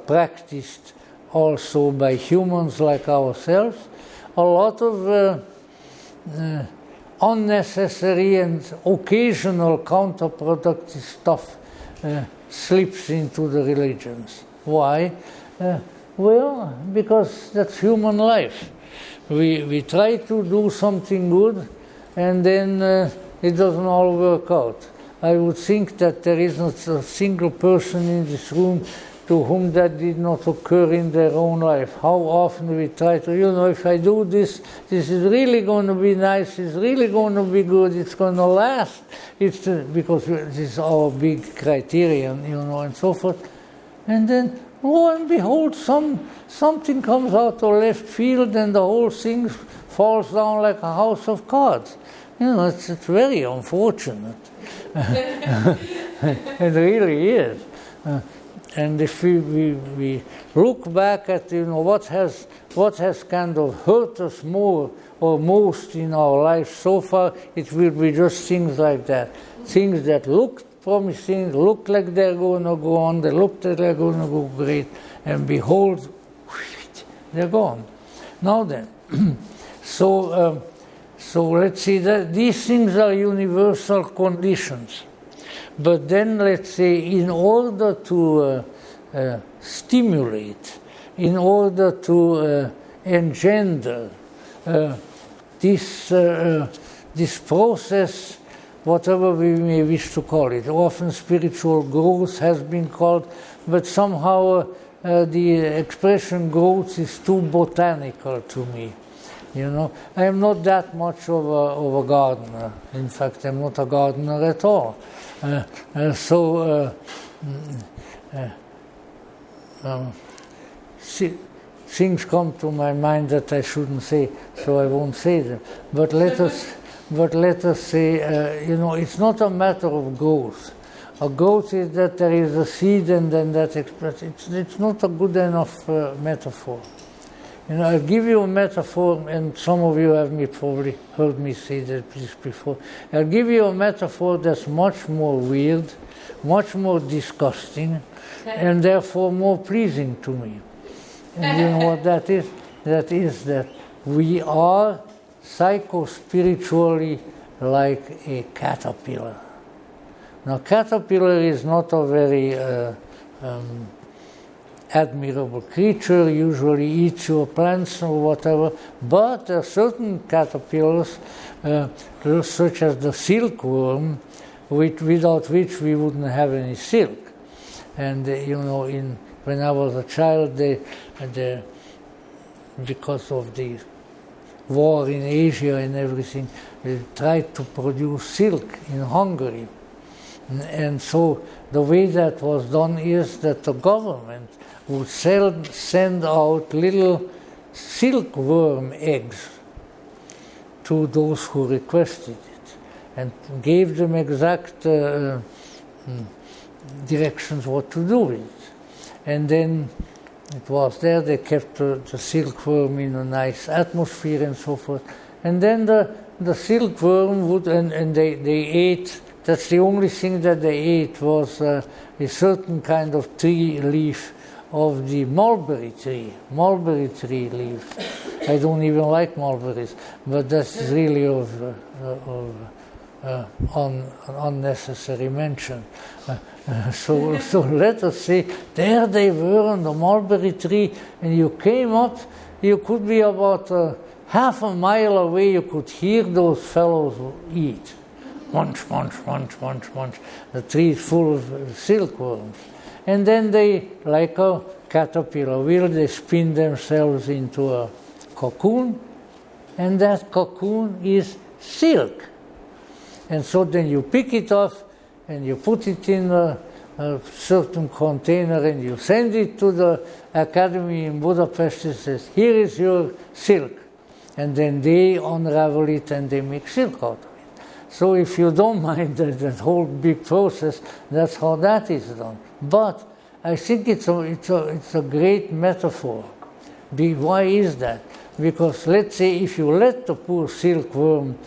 practiced also by humans like ourselves, a lot of unnecessary and occasional counterproductive stuff slips into the religions. Why? Well, because that's human life. We try to do something good, and then it doesn't all work out. I would think that there isn't a single person in this room to whom that did not occur in their own life. How often we try to, if I do this, this is really going to be nice, it's really going to be good, it's going to last. It's because this is our big criterion, and so forth. And then, lo and behold, something comes out of left field and the whole thing falls down like a house of cards. It's very unfortunate. It really is. And if we look back at what has kind of hurt us more or most in our life so far, it will be just things like that. Things that looked promising, look like they're going to go on, they look like they're going to go great, and behold, they're gone. Now then, so let's see that these things are universal conditions. But then, let's say, in order to stimulate, in order to engender this process, whatever we may wish to call it, often spiritual growth has been called, but somehow the expression growth is too botanical to me. I am not that much of a gardener. In fact, I'm not a gardener at all. Things come to my mind that I shouldn't say, so I won't say them. But let us say, it's not a matter of growth. A growth is that there is a seed and then that expression. It's not a good enough metaphor. I'll give you a metaphor, and some of you have probably heard me say that before. I'll give you a metaphor that's much more weird, much more disgusting, and therefore more pleasing to me. And you know what that is? That is that we are psycho-spiritually like a caterpillar. Now, caterpillar is not a very admirable creature, usually eats your plants or whatever, but there are certain caterpillars, such as the silkworm, without which we wouldn't have any silk. And when I was a child, because of the war in Asia and everything, they tried to produce silk in Hungary. And so the way that was done is that the government would send out little silkworm eggs to those who requested it, and gave them exact directions what to do with it. And then it was there, they kept the silkworm in a nice atmosphere and so forth. And then the silkworm would, and they ate, that's the only thing that they ate was a certain kind of tree leaf of the mulberry tree leaves. I don't even like mulberries, but that's really an unnecessary mention. So let us say, there they were on the mulberry tree, and you came up, you could be about half a mile away, you could hear those fellows eat. Munch, munch, munch, munch, munch. The tree is full of silkworms. And then they, like a caterpillar will, they spin themselves into a cocoon, and that cocoon is silk. And so then you pick it off, and you put it in a certain container, and you send it to the academy in Budapest. It says, here is your silk. And then they unravel it, and they make silk out of it. So if you don't mind that whole big process, that's how that is done. But I think it's a great metaphor. Why is that? Because let's say if you let the poor silkworm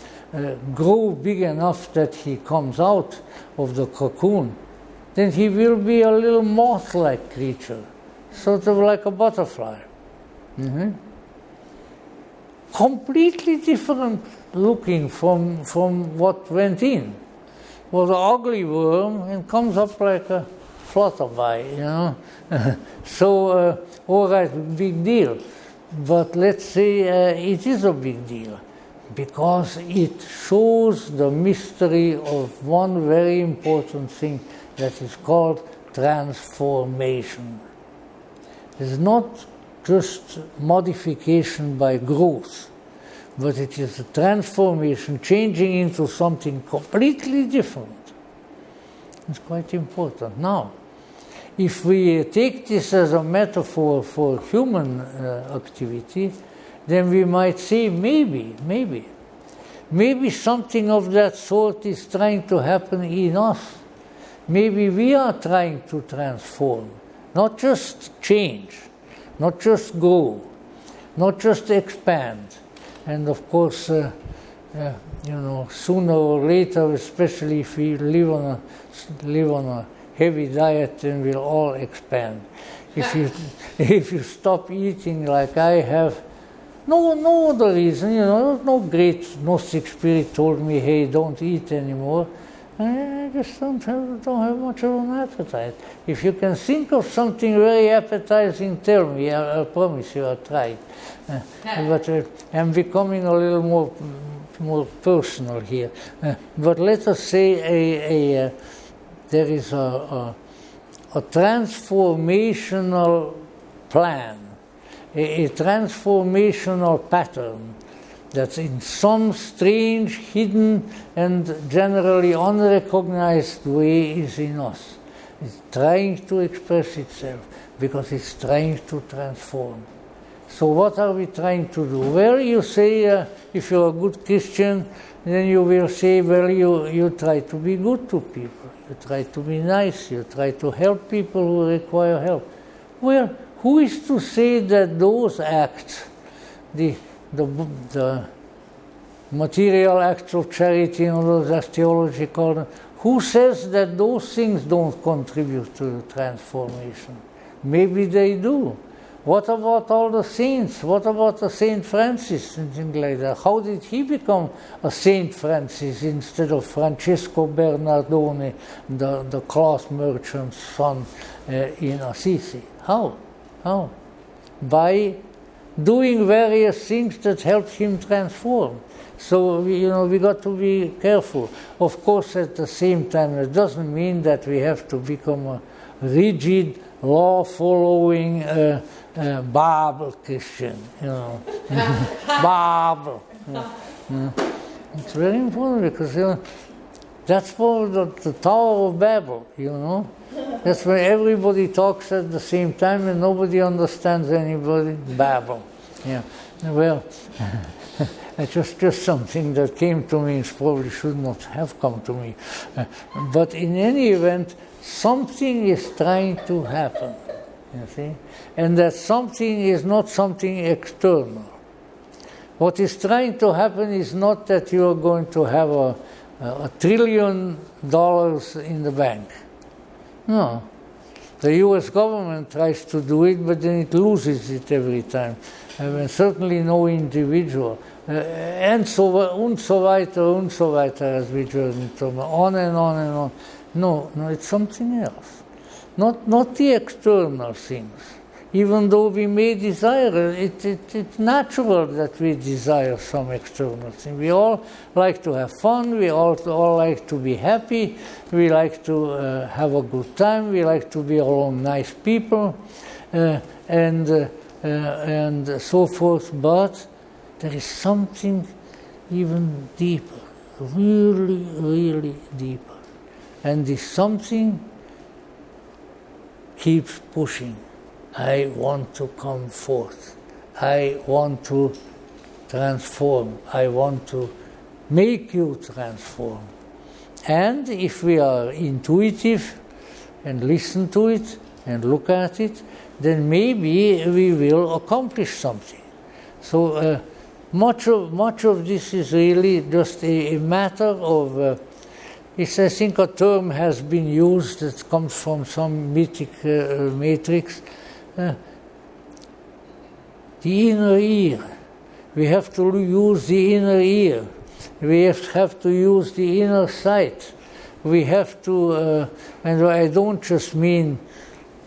grow big enough that he comes out of the cocoon, then he will be a little moth-like creature, sort of like a butterfly. Mm-hmm. Completely different looking from what went in. Was an ugly worm and comes up like a flutterby, you know. So, all right, big deal. But let's say it is a big deal because it shows the mystery of one very important thing that is called transformation. It's not just modification by growth, but it is a transformation, changing into something completely different. It's quite important. Now, if we take this as a metaphor for human activity, then we might say maybe something of that sort is trying to happen in us. Maybe we are trying to transform, not just change, not just grow, not just expand. And of course, you know, sooner or later, especially if we live on a heavy diet, then we'll all expand. If you stop eating like I have, no other reason, you know, no great Gnostic spirit told me, hey, don't eat anymore. I just don't have much of an appetite. If you can think of something very appetizing, tell me. I promise you I'll try it. But I'm becoming a little more personal here. But let us say there is a transformational plan, a transformational pattern that's in some strange, hidden, and generally unrecognized way is in us. It's trying to express itself because it's trying to transform. So what are we trying to do? Well, you say, if you're a good Christian, then you will say, well, you try to be good to people. You try to be nice. You try to help people who require help. Well, who is to say that those acts, the material acts of charity, and all as theology call them, who says that those things don't contribute to transformation? Maybe they do. What about all the saints? What about Saint Francis and things like that? How did he become a Saint Francis instead of Francesco Bernardone, the cloth merchant's son in Assisi? How? By doing various things that helped him transform. So, we got to be careful. Of course, at the same time, it doesn't mean that we have to become a rigid, law-following Bible Christian, Bible. It's very important because, that's for the Tower of Babel, That's when everybody talks at the same time and nobody understands anybody babble. Yeah. Well, it's just something that came to me. It probably should not have come to me. But in any event, something is trying to happen. You see? And that something is not something external. What is trying to happen is not that you are going to have a $1 trillion in the bank. No. The US government tries to do it, but then it loses it every time. Certainly no individual. And so weiter, as we journey on and on and on. No, it's something else. Not the external things. Even though we may desire it, it's natural that we desire some external thing. We all like to have fun, we all like to be happy, we like to have a good time, we like to be around nice people, and so forth, but there is something even deeper, really, really deeper. And this something keeps pushing. I want to come forth. I want to transform. I want to make you transform. And if we are intuitive and listen to it and look at it, then maybe we will accomplish something. So much of this is really just a matter of, I think a term has been used that comes from some mythic matrix, the inner ear. We have to use the inner ear. We have to use the inner sight. We have to, and I don't just mean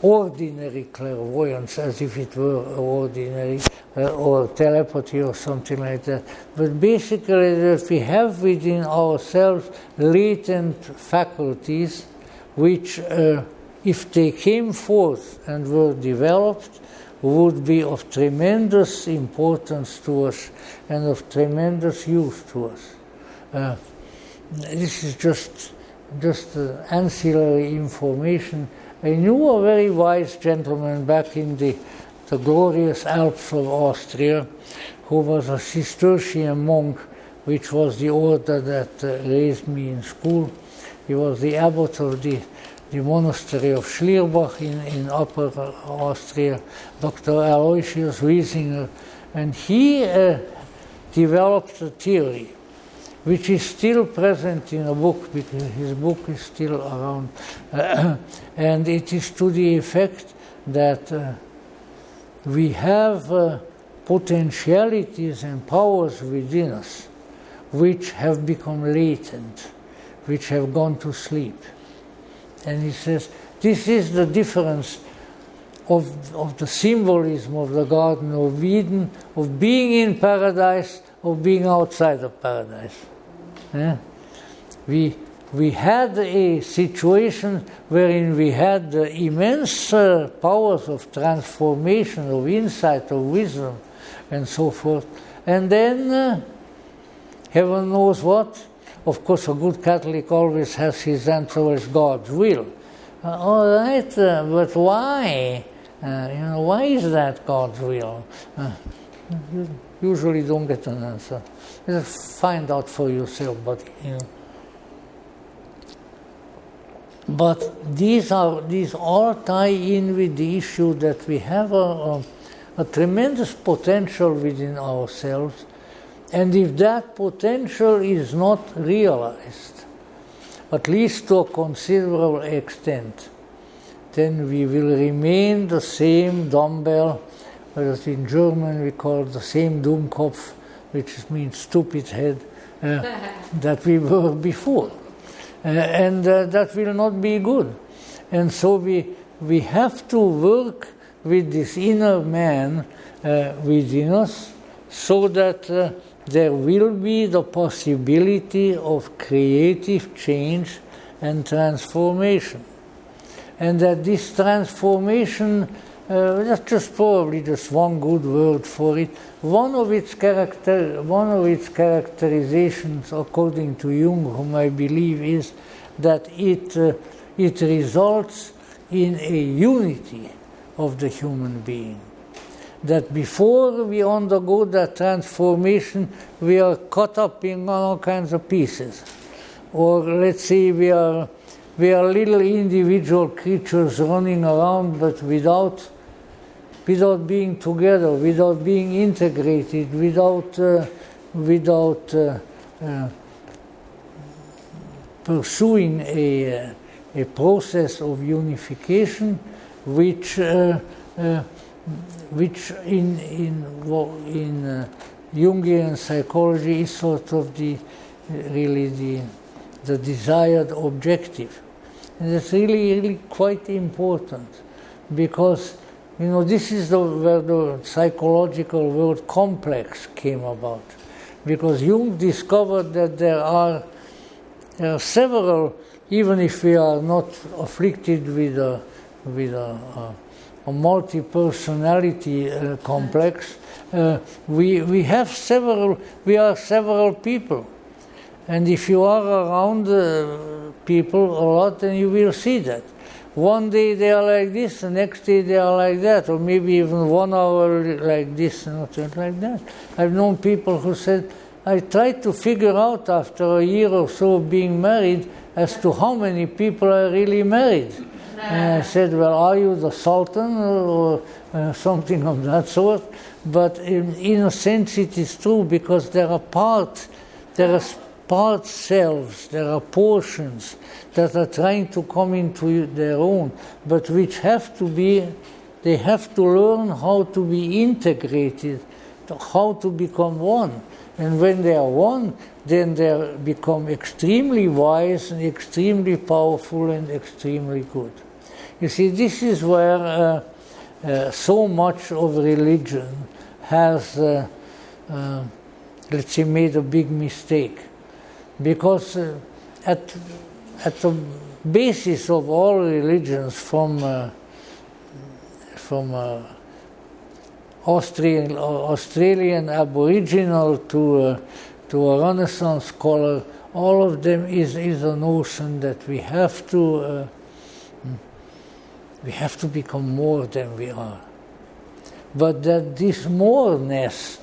ordinary clairvoyance as if it were ordinary, or telepathy or something like that, but basically that we have within ourselves latent faculties which, if they came forth and were developed, would be of tremendous importance to us and of tremendous use to us. This is just ancillary information. I knew a very wise gentleman back in the glorious Alps of Austria, who was a Cistercian monk, which was the order that raised me in school. He was the abbot of the monastery of Schlierbach in Upper Austria, Dr. Aloysius Wiesinger, and he developed a theory which is still present in a book, because his book is still around, and it is to the effect that we have potentialities and powers within us which have become latent, which have gone to sleep. And he says, this is the difference of the symbolism of the Garden of Eden, of being in paradise, of being outside of paradise. Yeah? We had a situation wherein we had immense powers of transformation, of insight, of wisdom, and so forth. And then, heaven knows what. Of course, a good Catholic always has his answer as God's will. All right, but why? Why is that God's will? You usually don't get an answer. Just find out for yourself, buddy. But these all tie in with the issue that we have a tremendous potential within ourselves, and if that potential is not realized, at least to a considerable extent, then we will remain the same dumbbell, as in German we call the same Dummkopf, which means stupid head, that we were before. And that will not be good. And so we have to work with this inner man within us, so that there will be the possibility of creative change and transformation. And that this transformation, that's just probably just one good word for it. One of its characterizations, according to Jung, whom I believe, is that it results in a unity of the human being. That before we undergo that transformation, we are caught up in all kinds of pieces. Or let's say we are little individual creatures running around, but without being together, without being integrated, without pursuing a process of unification, which in Jungian psychology is sort of the desired objective. And it's really quite important, because this is where the psychological word complex came about, because Jung discovered that there are several, even if we are not afflicted with a multi-personality complex, we are several people. And if you are around people a lot, then you will see that. One day they are like this, the next day they are like that, or maybe even 1 hour like this and not like that. I've known people who said, I tried to figure out after a year or so of being married as to how many people are really married. And I said, well, are you the Sultan or something of that sort? But in a sense it is true, because there are part selves, there are portions that are trying to come into their own, but which they have to learn how to be integrated, how to become one. And when they are one, then they become extremely wise and extremely powerful and extremely good. You see, this is where so much of religion has, let's say, made a big mistake. Because at the basis of all religions, from Australian Aboriginal to a Renaissance scholar, all of them is a notion that we have to become more than we are. But that this moreness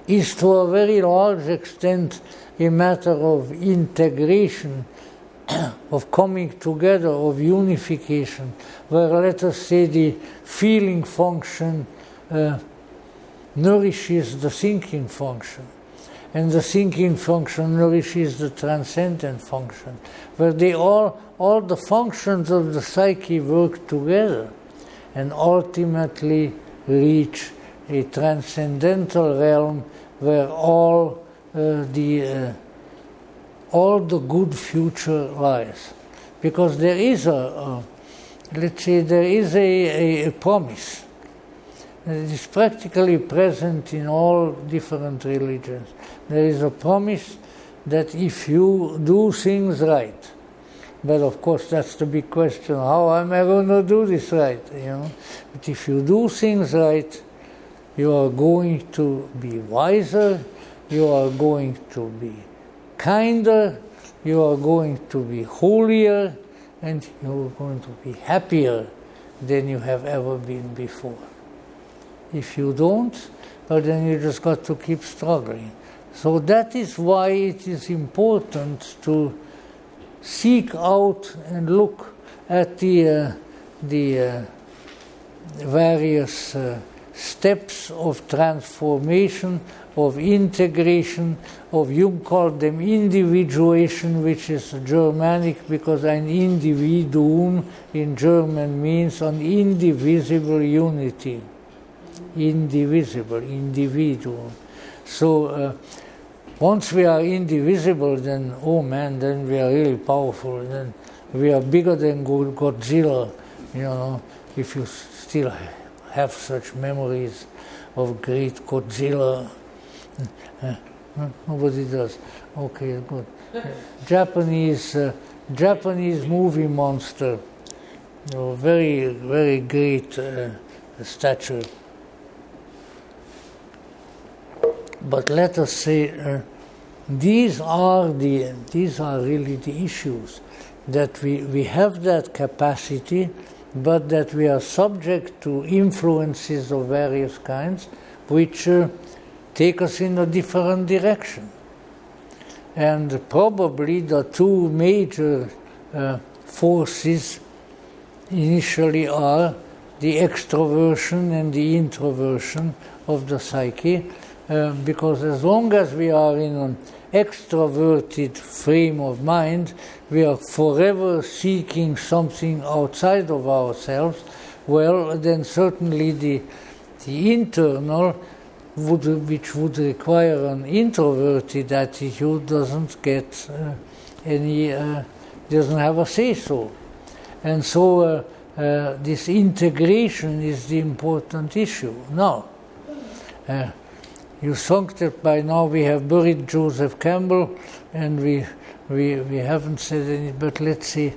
is to a very large extent a matter of integration, of coming together, of unification, where, let us say, the feeling function nourishes the thinking function, and the thinking function nourishes the transcendent function, where all the functions of the psyche work together and ultimately reach a transcendental realm where all the good future lies. Because there is a promise. It is practically present in all different religions. There is a promise that if you do things right, but of course that's the big question, how am I going to do this right? But if you do things right, you are going to be wiser, you are going to be kinder, you are going to be holier, and you are going to be happier than you have ever been before. If you don't, well, then you just got to keep struggling. So that is why it is important to seek out and look at the various steps of transformation, of integration, of Jung called them individuation, which is Germanic, because ein Individuum in German means an indivisible unity. Indivisible, individuum. So once we are indivisible, then, oh man, then we are really powerful. Then we are bigger than Godzilla, if you still have such memories of great Godzilla. Nobody does. Okay, good. Japanese movie monster. Very, very great stature. But let us say these are really the issues. that we have that capacity, but that we are subject to influences of various kinds, which take us in a different direction. And probably the two major forces initially are the extroversion and the introversion of the psyche, because as long as we are in an extroverted frame of mind, we are forever seeking something outside of ourselves. Well, then certainly the internal, which would require an introverted attitude, doesn't get doesn't have a say-so. And so this integration is the important issue. Now, you think that by now we have buried Joseph Campbell, and we haven't said any, but let's see,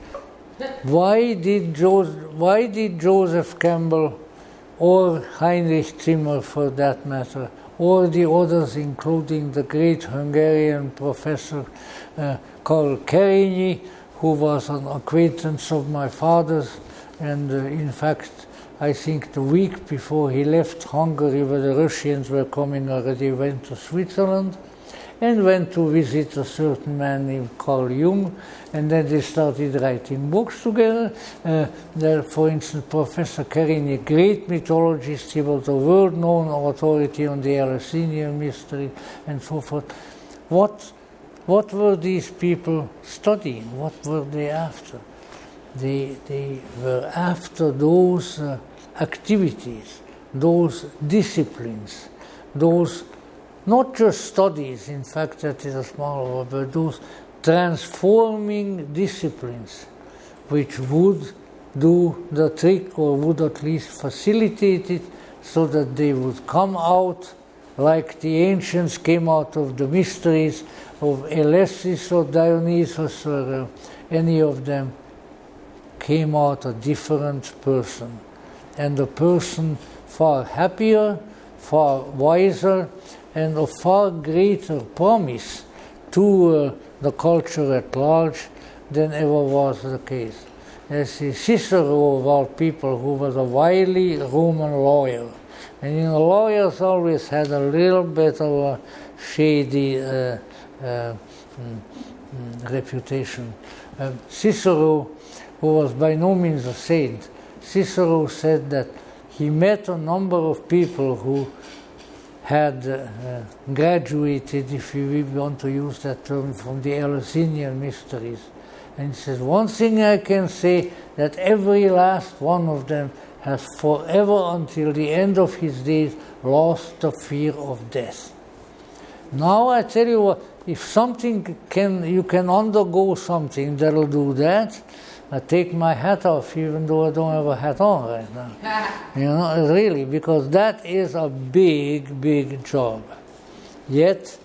why did Joseph Campbell, or Heinrich Zimmer for that matter, or the others, including the great Hungarian professor Karl Kerényi, who was an acquaintance of my father's, and in fact, I think the week before he left Hungary, where the Russians were coming already, went to Switzerland and went to visit a certain man named Carl Jung, and then they started writing books together. For instance, Professor Kerényi, a great mythologist, he was a world-known authority on the Eleusinian mystery and so forth. What were these people studying? What were they after? They were after those activities, those disciplines, those not just studies, in fact that is a small word, but those transforming disciplines which would do the trick, or would at least facilitate it, so that they would come out like the ancients came out of the mysteries of Elesis or Dionysus, or any of them, came out a different person, and a person far happier, far wiser, and of far greater promise to the culture at large than ever was the case. There's Cicero, of all people, who was a wily Roman lawyer, and lawyers always had a little bit of a shady reputation. Cicero, who was by no means a saint, Cicero said that he met a number of people who had graduated, if you want to use that term, from the Eleusinian mysteries. And he says, one thing I can say, that every last one of them has forever, until the end of his days, lost the fear of death. Now I tell you what, if something you can undergo something that'll do that, I take my hat off, even though I don't have a hat on right now. Really, because that is a big, big job. Yet,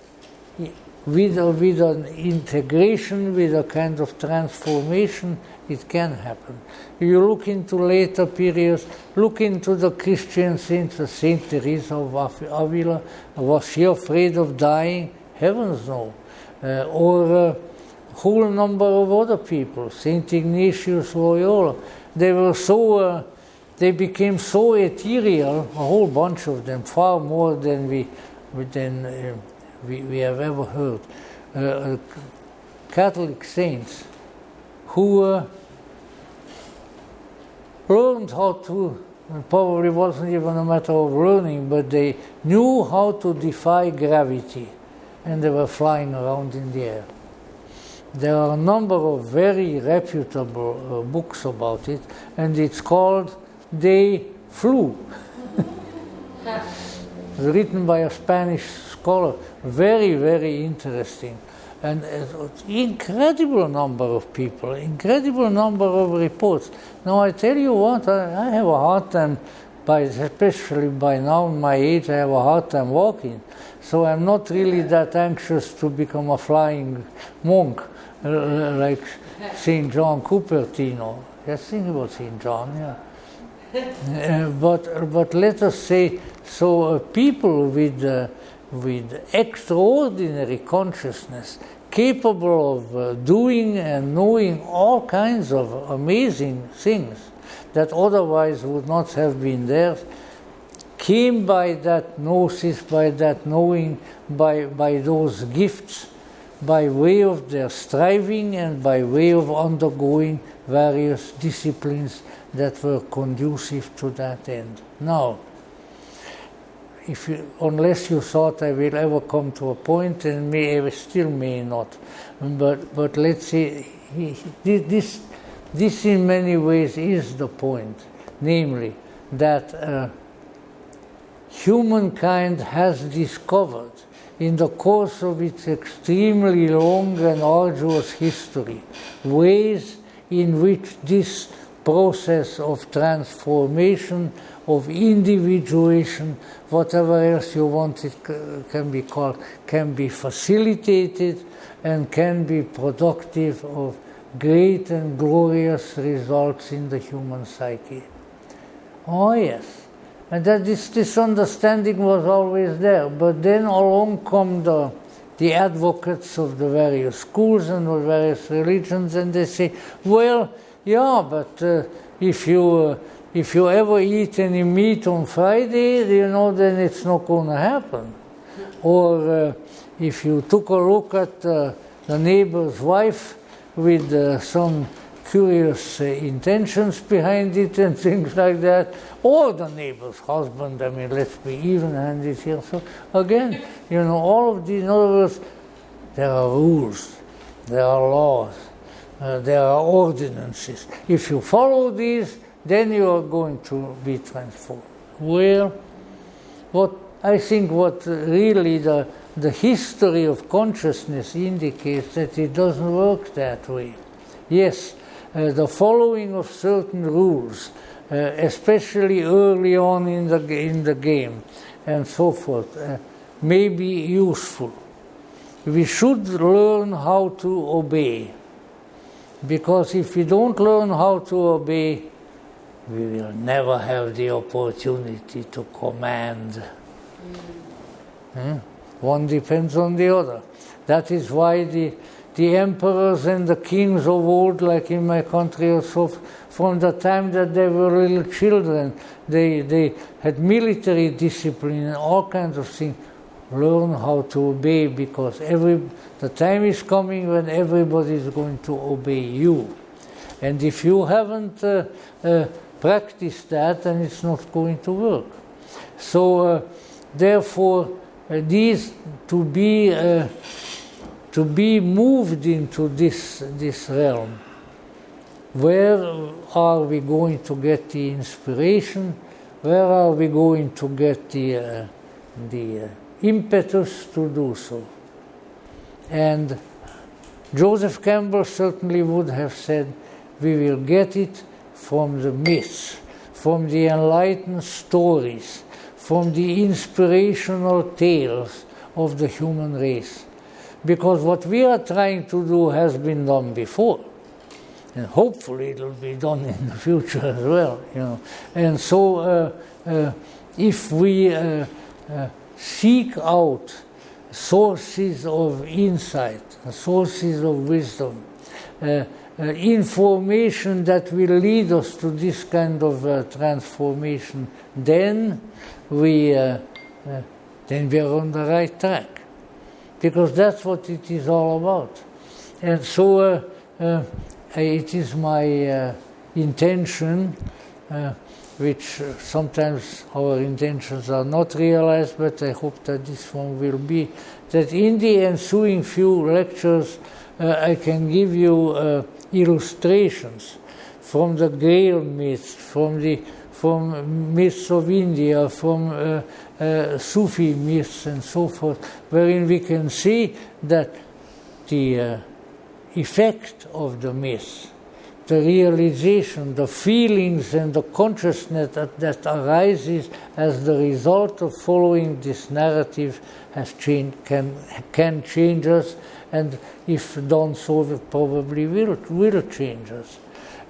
with an integration, with a kind of transformation, it can happen. If you look into later periods, look into the Christian saints, Saint Teresa of Avila. Was she afraid of dying? Heavens no. Or whole number of other people, Saint Ignatius Loyola. They became so ethereal, a whole bunch of them, far more than we have ever heard. Catholic saints who learned how to, probably wasn't even a matter of learning, but they knew how to defy gravity, and they were flying around in the air. There are a number of very reputable books about it, and it's called They Flew. It's written by a Spanish scholar, very, very interesting. And incredible number of people, incredible number of reports. Now I tell you what, I have a hard time, especially by now my age, I have a hard time walking. So I'm not really that anxious to become a flying monk, like St. John Cupertino. Yes, think about St. John, yeah. But let us say, so people with extraordinary consciousness capable of doing and knowing all kinds of amazing things that otherwise would not have been there, came by that gnosis, by that knowing, by those gifts, by way of their striving and by way of undergoing various disciplines that were conducive to that end. Now, unless you thought I will ever come to a point, and still may not, but let's say this in many ways is the point, namely that humankind has discovered in the course of its extremely long and arduous history ways in which this process of transformation, of individuation, whatever else you want it can be called, can be facilitated and can be productive of great and glorious results in the human psyche. Oh yes. And that this understanding was always there. But then along come the advocates of the various schools and the various religions, and they say, well, yeah, but if you ever eat any meat on Friday, then it's not going to happen. Or if you took a look at the neighbor's wife with some curious intentions behind it and things like that, or the neighbor's husband, let's be even-handed here. So again, all of these, in other words, there are rules, there are laws, there are ordinances. If you follow these, then you are going to be transformed. Well, I think what really the history of consciousness indicates that it doesn't work that way. Yes, the following of certain rules, especially early on in the game, and so forth, may be useful. We should learn how to obey, because if we don't learn how to obey, we will never have the opportunity to command. One depends on the other. That is why the emperors and the kings of old, like in my country also, from the time that they were little children, they had military discipline and all kinds of things. Learn how to obey, because the time is coming when everybody is going to obey you. And if you haven't practiced that, then it's not going to work. So therefore, these to be moved into this realm, where are we going to get the inspiration? Where are we going to get the impetus to do so? And Joseph Campbell certainly would have said, we will get it from the myths, from the enlightened stories, from the inspirational tales of the human race. Because what we are trying to do has been done before. And hopefully it will be done in the future as well. And so if we seek out sources of insight, sources of wisdom, information that will lead us to this kind of transformation, then we are on the right track. Because that's what it is all about. And so it is my intention, which sometimes our intentions are not realized, but I hope that this one will be, that in the ensuing few lectures I can give you illustrations from the Grail myths, from myths of India, from Sufi myths and so forth, wherein we can see that the effect of the myth, the realization, the feelings and the consciousness that arises as the result of following this narrative can change us, and if done so, it probably will change us.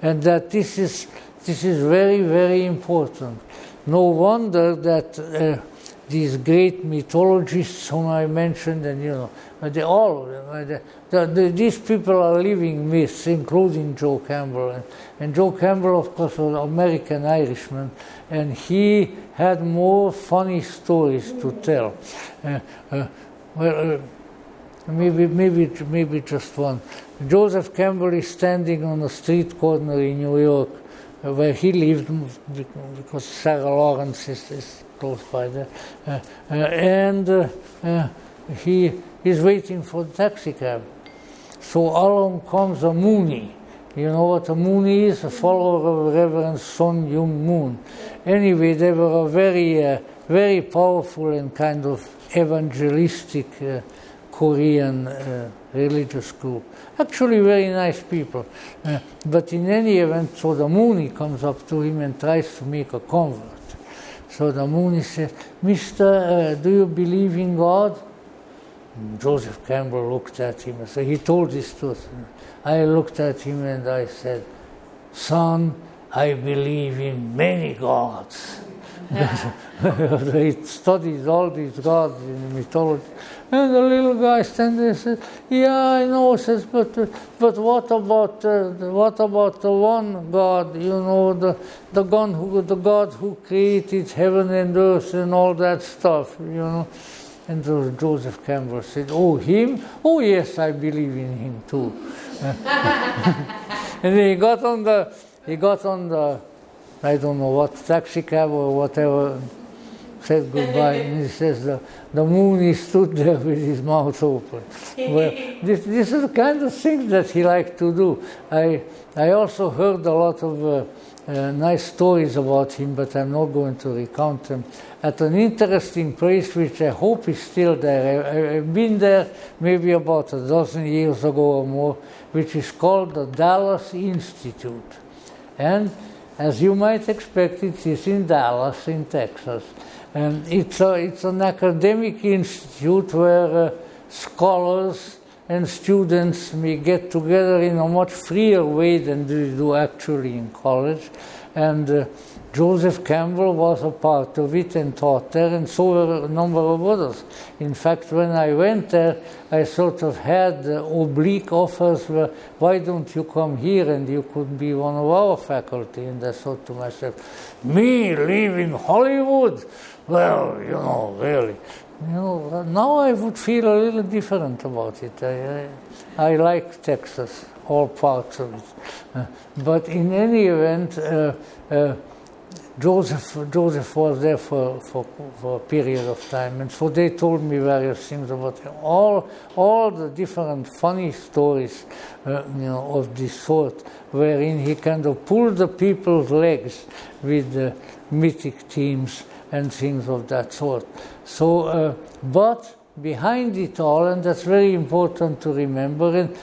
And that this is very, very important. No wonder that the these great mythologists whom I mentioned, and they all of them, these people are living myths, including Joe Campbell. And Joe Campbell, of course, was an American Irishman, and he had more funny stories to tell. Maybe just one. Joseph Campbell is standing on a street corner in New York, where he lived, because Sarah Lawrence is close by there, and he is waiting for the taxi cab. So along comes a Moonie. You know what a Moonie is? A follower of Reverend Sun Myung Moon. Anyway, they were a very powerful and kind of evangelistic Korean religious group. Actually very nice people. But in any event, so the Moonie comes up to him and tries to make a convert. So the Moonie says, "Mister, do you believe in God?" Joseph Campbell looked at him and said, he told this to us. I looked at him and I said, "Son, I believe in many gods." He studies all these gods in mythology. And the little guy standing there says, "Yeah, I know," says, but what about the one God, you know, the God who created heaven and earth and all that stuff, you know? And so Joseph Campbell said, "Oh, him? Oh, yes, I believe in him too." And he got on the, I don't know what, taxi cab or whatever, said goodbye, and he says the Moonie stood there with his mouth open. Well, this is the kind of thing that he liked to do. I also heard a lot of nice stories about him, but I'm not going to recount them. At an interesting place, which I hope is still there. I've been there maybe about a dozen years ago or more, which is called the Dallas Institute. And as you might expect, it is in Dallas, in Texas. And it's an academic institute where scholars and students may get together in a much freer way than they do actually in college. And Joseph Campbell was a part of it and taught there, and so were a number of others. In fact, when I went there, I sort of had oblique offers where, "Why don't you come here and you could be one of our faculty?" And I thought to myself, "Me live in Hollywood? Well, you know, really." You know, now I would feel a little different about it. I like Texas, all parts of it. But in any event, Joseph was there for a period of time, and so they told me various things about him. All the different funny stories, of this sort, wherein he kind of pulled the people's legs with mythic themes and things of that sort. So, but behind it all, and that's very important to remember, and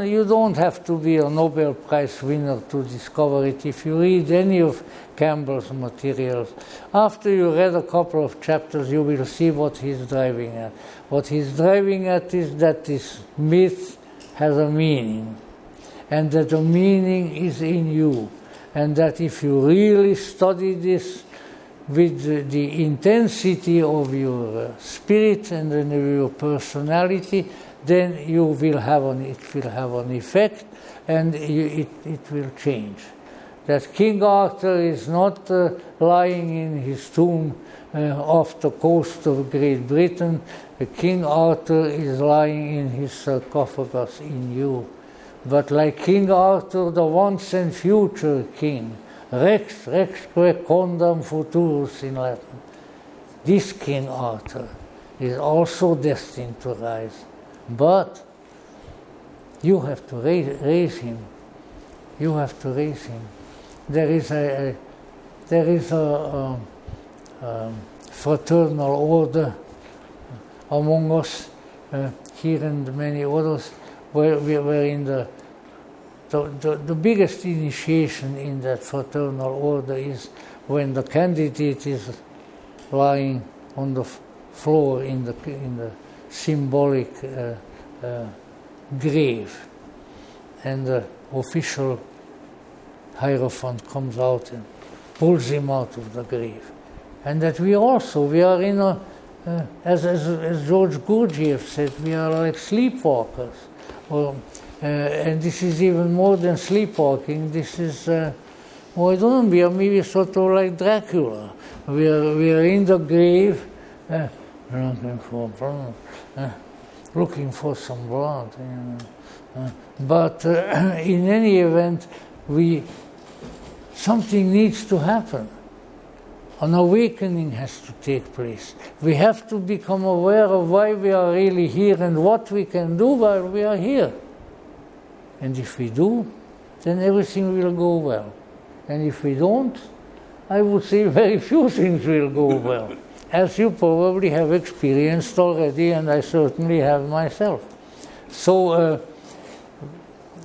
you don't have to be a Nobel Prize winner to discover it. If you read any of Campbell's materials, after you read a couple of chapters, you will see what he's driving at. What he's driving at is that this myth has a meaning, and that the meaning is in you, and that if you really study this with the intensity of your spirit and of your personality, then it will have an effect, and it will change. That King Arthur is not lying in his tomb off the coast of Great Britain. King Arthur is lying in his sarcophagus in you. But like King Arthur, the once and future king, Rex quondam futurus in Latin. This King Arthur is also destined to rise, but you have to raise him. You have to raise him. There is a fraternal order among us here and many others, where in the biggest initiation in that fraternal order is when the candidate is lying on the floor in the symbolic grave, and the official hierophant comes out and pulls him out of the grave. And that we are in a as George Gurdjieff said, we are like sleepwalkers. And this is even more than sleepwalking. This is, I don't know, we are maybe sort of like Dracula. We are in the grave, looking for some blood. But in any event, something needs to happen. An awakening has to take place. We have to become aware of why we are really here and what we can do while we are here. And if we do, then everything will go well. And if we don't, I would say very few things will go well, as you probably have experienced already, and I certainly have myself. So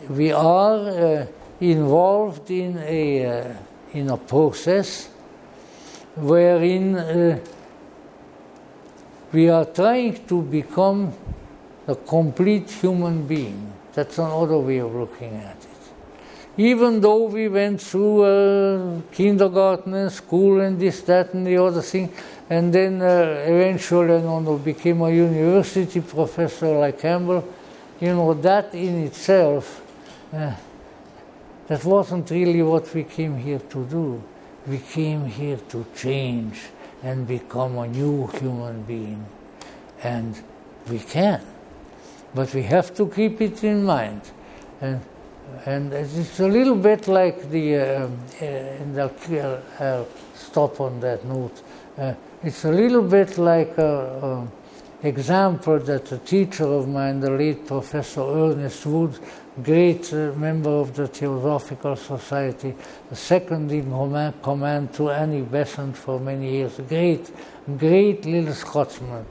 we are involved in a process wherein we are trying to become a complete human being. That's another way of looking at it. Even though we went through kindergarten and school and this, that, and the other thing, and then eventually became a university professor like Campbell, that in itself, that wasn't really what we came here to do. We came here to change and become a new human being. And we can. But we have to keep it in mind. And it's a little bit like and I'll stop on that note. It's a little bit like an example that a teacher of mine, the late Professor Ernest Wood, great member of the Theosophical Society, the second in command to Annie Besant for many years, great little Scotsman.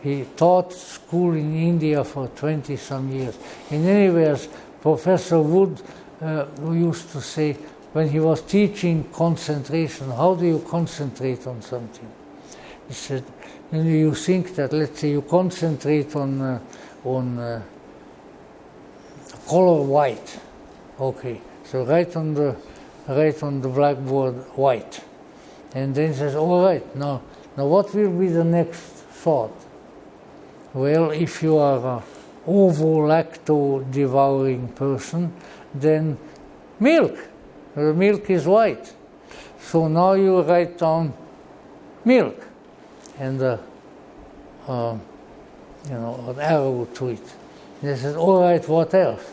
He taught school in India for 20-some years. In any ways, Professor Wood used to say, when he was teaching concentration, how do you concentrate on something? He said, you think that, let's say, you concentrate on color white. Okay, so write on the blackboard white. And then he says, all right, now what will be the next thought? Well, if you are an ovo-lacto-devouring person, then milk. The milk is white. So now you write down milk and an arrow to it. And they said, all right, what else?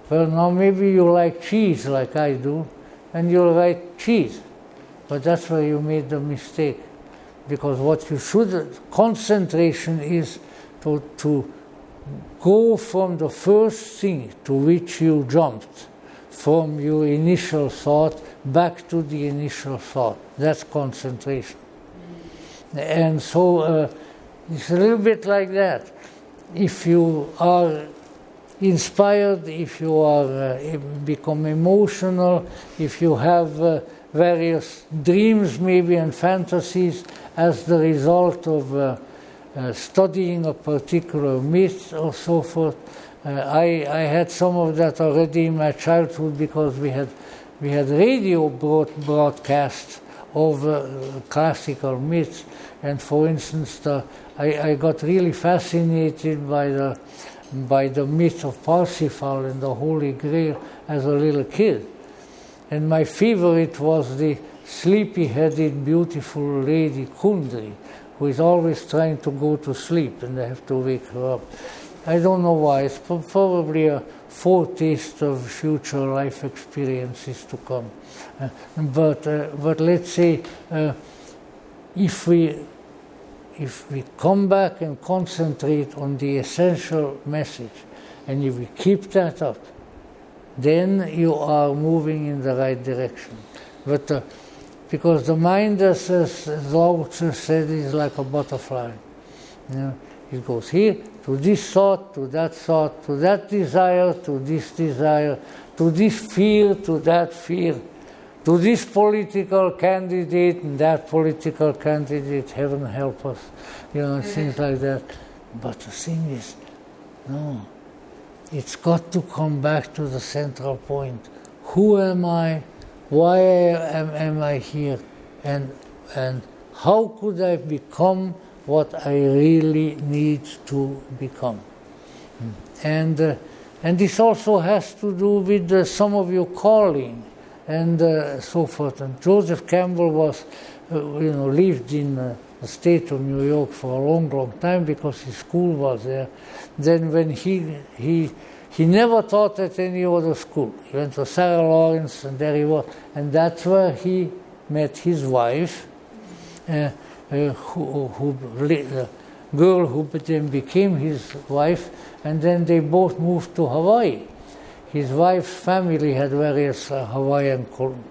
Well, now maybe you like cheese like I do, and you'll write cheese. But that's where you made the mistake. Because what you should, concentration is to go from the first thing to which you jumped, from your initial thought back to the initial thought. That's concentration. And so it's a little bit like that. If you are inspired, if you are become emotional, if you have various dreams maybe and fantasies as the result of studying a particular myth or so forth. I had some of that already in my childhood because we had radio broadcasts of classical myths, and for instance, I got really fascinated by the myth of Parsifal and the Holy Grail as a little kid, and my favorite was the sleepy-headed, beautiful lady Kundry, who is always trying to go to sleep, and they have to wake her up. I don't know why. It's probably a foretaste of future life experiences to come. But let's say if we come back and concentrate on the essential message, and if we keep that up, then you are moving in the right direction. But because the mind, as Lao Tzu said, is like a butterfly. It goes here, to this thought, to that desire, to this desire, to this fear, to that fear, to this political candidate and that political candidate, heaven help us, things like that. But the thing is, no, it's got to come back to the central point. Who am I? Why am I here? And how could I become what I really need to become. And this also has to do with some of your calling and so forth. And Joseph Campbell was, lived in the state of New York for a long, long time because his school was there. Then when he never taught at any other school. He went to Sarah Lawrence, and there he was. And that's where he met his wife, the girl who then became his wife, and then they both moved to Hawaii. His wife's family had various Hawaiian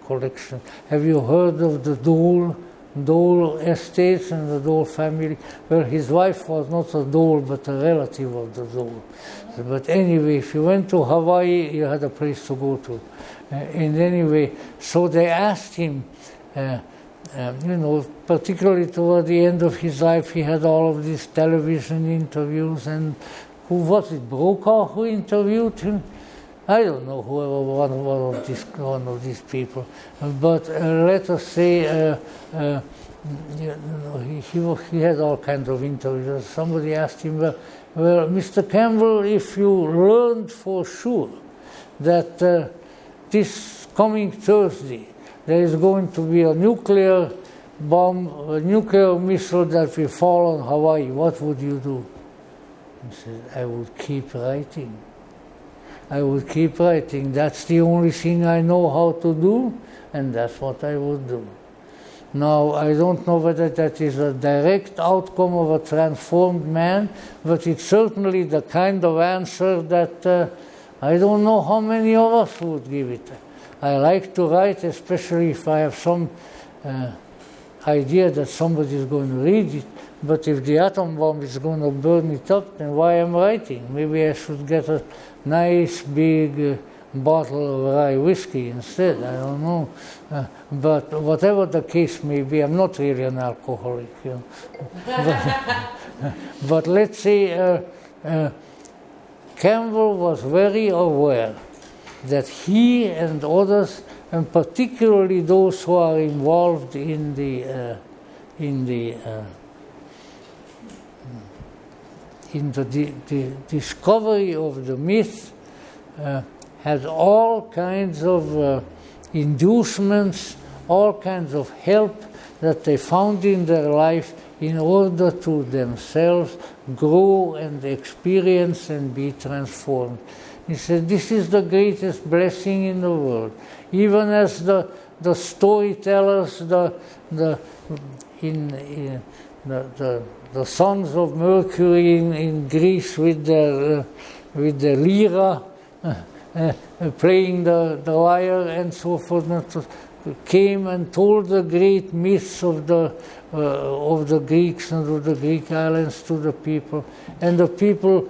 collections. Have you heard of the Dole estates and the Dole family? Well, his wife was not a Dole, but a relative of the Dole. But anyway, if you went to Hawaii, you had a place to go to. And anyway, so they asked him, particularly toward the end of his life, he had all of these television interviews, and who was it, Brokaw, who interviewed him? I don't know whoever one of these people, but let us say he had all kinds of interviews. Somebody asked him, well, Mr. Campbell, if you learned for sure that this coming Thursday there is going to be a nuclear bomb, a nuclear missile that will fall on Hawaii, what would you do? He said, I would keep writing. I would keep writing. That's the only thing I know how to do, and that's what I would do. Now, I don't know whether that is a direct outcome of a transformed man, but it's certainly the kind of answer that I don't know how many of us would give it. I like to write, especially if I have some idea that somebody is going to read it, but if the atom bomb is going to burn it up, then why am I writing? Maybe I should get a nice big bottle of rye whiskey instead, I don't know. But whatever the case may be, I'm not really an alcoholic. But let's say Campbell was very aware that he and others, and particularly those who are involved in the discovery of the myth, had all kinds of inducements, all kinds of help that they found in their life in order to themselves grow and experience and be transformed. He said, this is the greatest blessing in the world. Even as the storytellers, the sons of Mercury in Greece with their lyra, playing the lyre and so forth, came and told the great myths of the Greeks and of the Greek islands to the people, and the people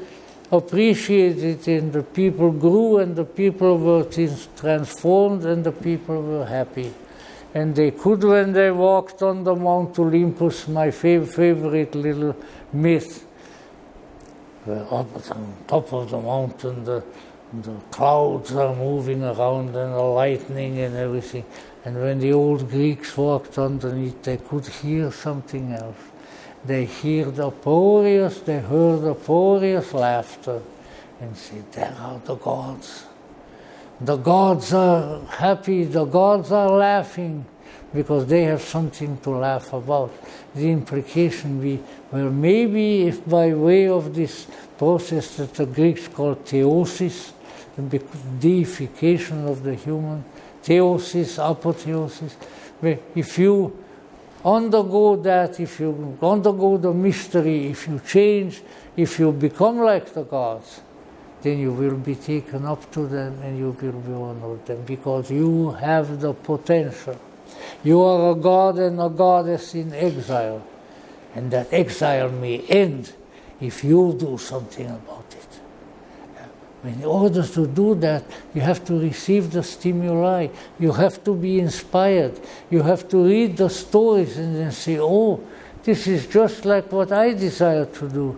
appreciated it, and the people grew, and the people were transformed, and the people were happy. And they could, when they walked on the Mount Olympus, my favorite little myth, up on top of the mountain, the clouds are moving around and the lightning and everything. And when the old Greeks walked underneath, they could hear something else. They heard uproarious laughter, and said, there are the gods. The gods are happy, the gods are laughing, because they have something to laugh about. The implication be, well, maybe if by way of this process that the Greeks called theosis, the deification of the human, theosis, apotheosis, if you undergo that, if you undergo the mystery, if you change, if you become like the gods, then you will be taken up to them and you will be one of them, because you have the potential. You are a god and a goddess in exile, and that exile may end if you do something about it. In order to do that, you have to receive the stimuli. You have to be inspired. You have to read the stories and then say, oh, this is just like what I desire to do.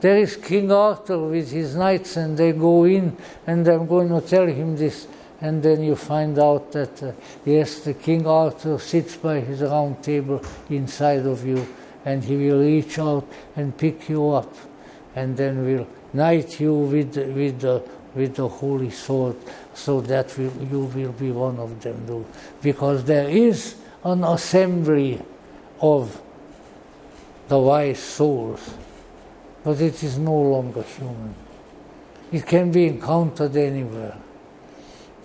There is King Arthur with his knights, and they go in, and I'm going to tell him this. And then you find out that, yes, the King Arthur sits by his round table inside of you, and he will reach out and pick you up, and then will knight you with the holy sword, so that you will be one of them. Because there is an assembly of the wise souls, but it is no longer human. It can be encountered anywhere.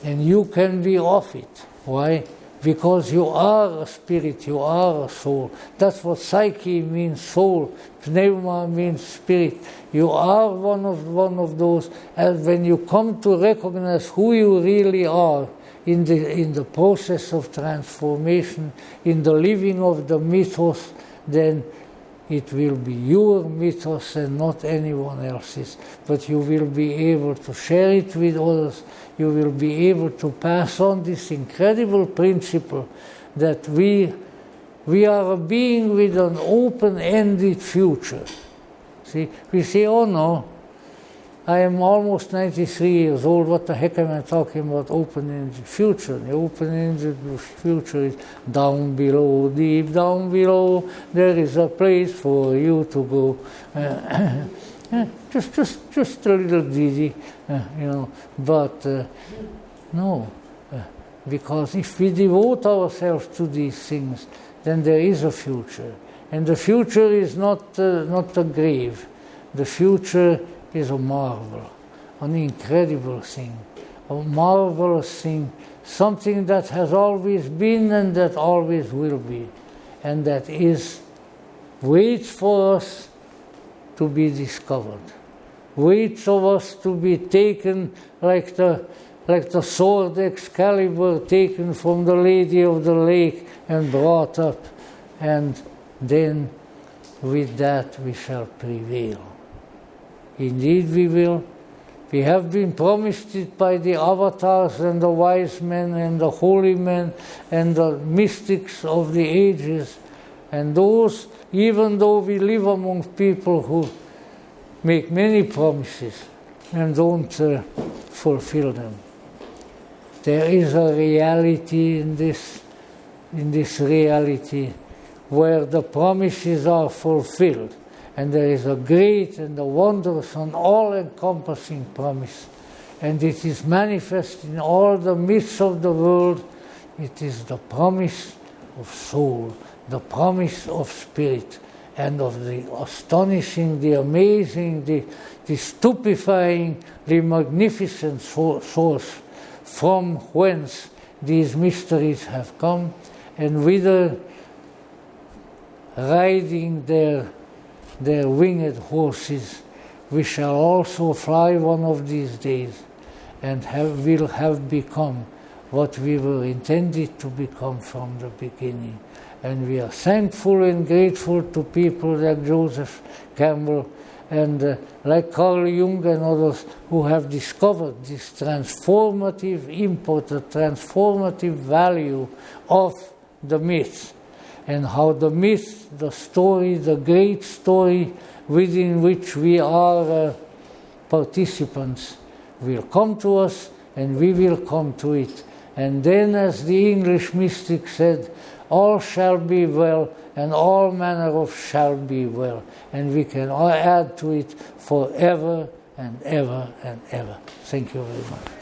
And you can be of it. Why? Because you are a spirit, you are a soul. That's what psyche means, soul. Pneuma means spirit. You are one of those. And when you come to recognize who you really are in the process of transformation, in the living of the mythos, then it will be your mythos and not anyone else's. But you will be able to share it with others. You will be able to pass on this incredible principle that we are a being with an open-ended future. See, we say, oh no, I am almost 93 years old, what the heck am I talking about open-ended future? The open-ended future is down below, deep down below, there is a place for you to go. Just a little ditty, but no, because if we devote ourselves to these things, then there is a future. And the future is not a grave. The future is a marvel, an incredible thing, a marvelous thing, something that has always been and that always will be, and that waits for us to be discovered, waits of us to be taken like the sword Excalibur taken from the Lady of the Lake and brought up, and then with that we shall prevail. Indeed we will. We have been promised it by the avatars and the wise men and the holy men and the mystics of the ages, and those, even though we live among people who make many promises and don't fulfill them. There is a reality in this reality where the promises are fulfilled. And there is a great and a wondrous and all-encompassing promise. And it is manifest in all the myths of the world. It is the promise of soul, the promise of spirit, and of the astonishing, the amazing, the stupefying, the magnificent source from whence these mysteries have come, and whither, riding their winged horses, we shall also fly one of these days, and will have become what we were intended to become from the beginning. And we are thankful and grateful to people like Joseph Campbell and like Carl Jung and others who have discovered this transformative import, the transformative value of the myth, and how the myth, the story, the great story within which we are participants will come to us, and we will come to it. And then, as the English mystic said, all shall be well, and all manner of shall be well. And we can add to it forever and ever and ever. Thank you very much.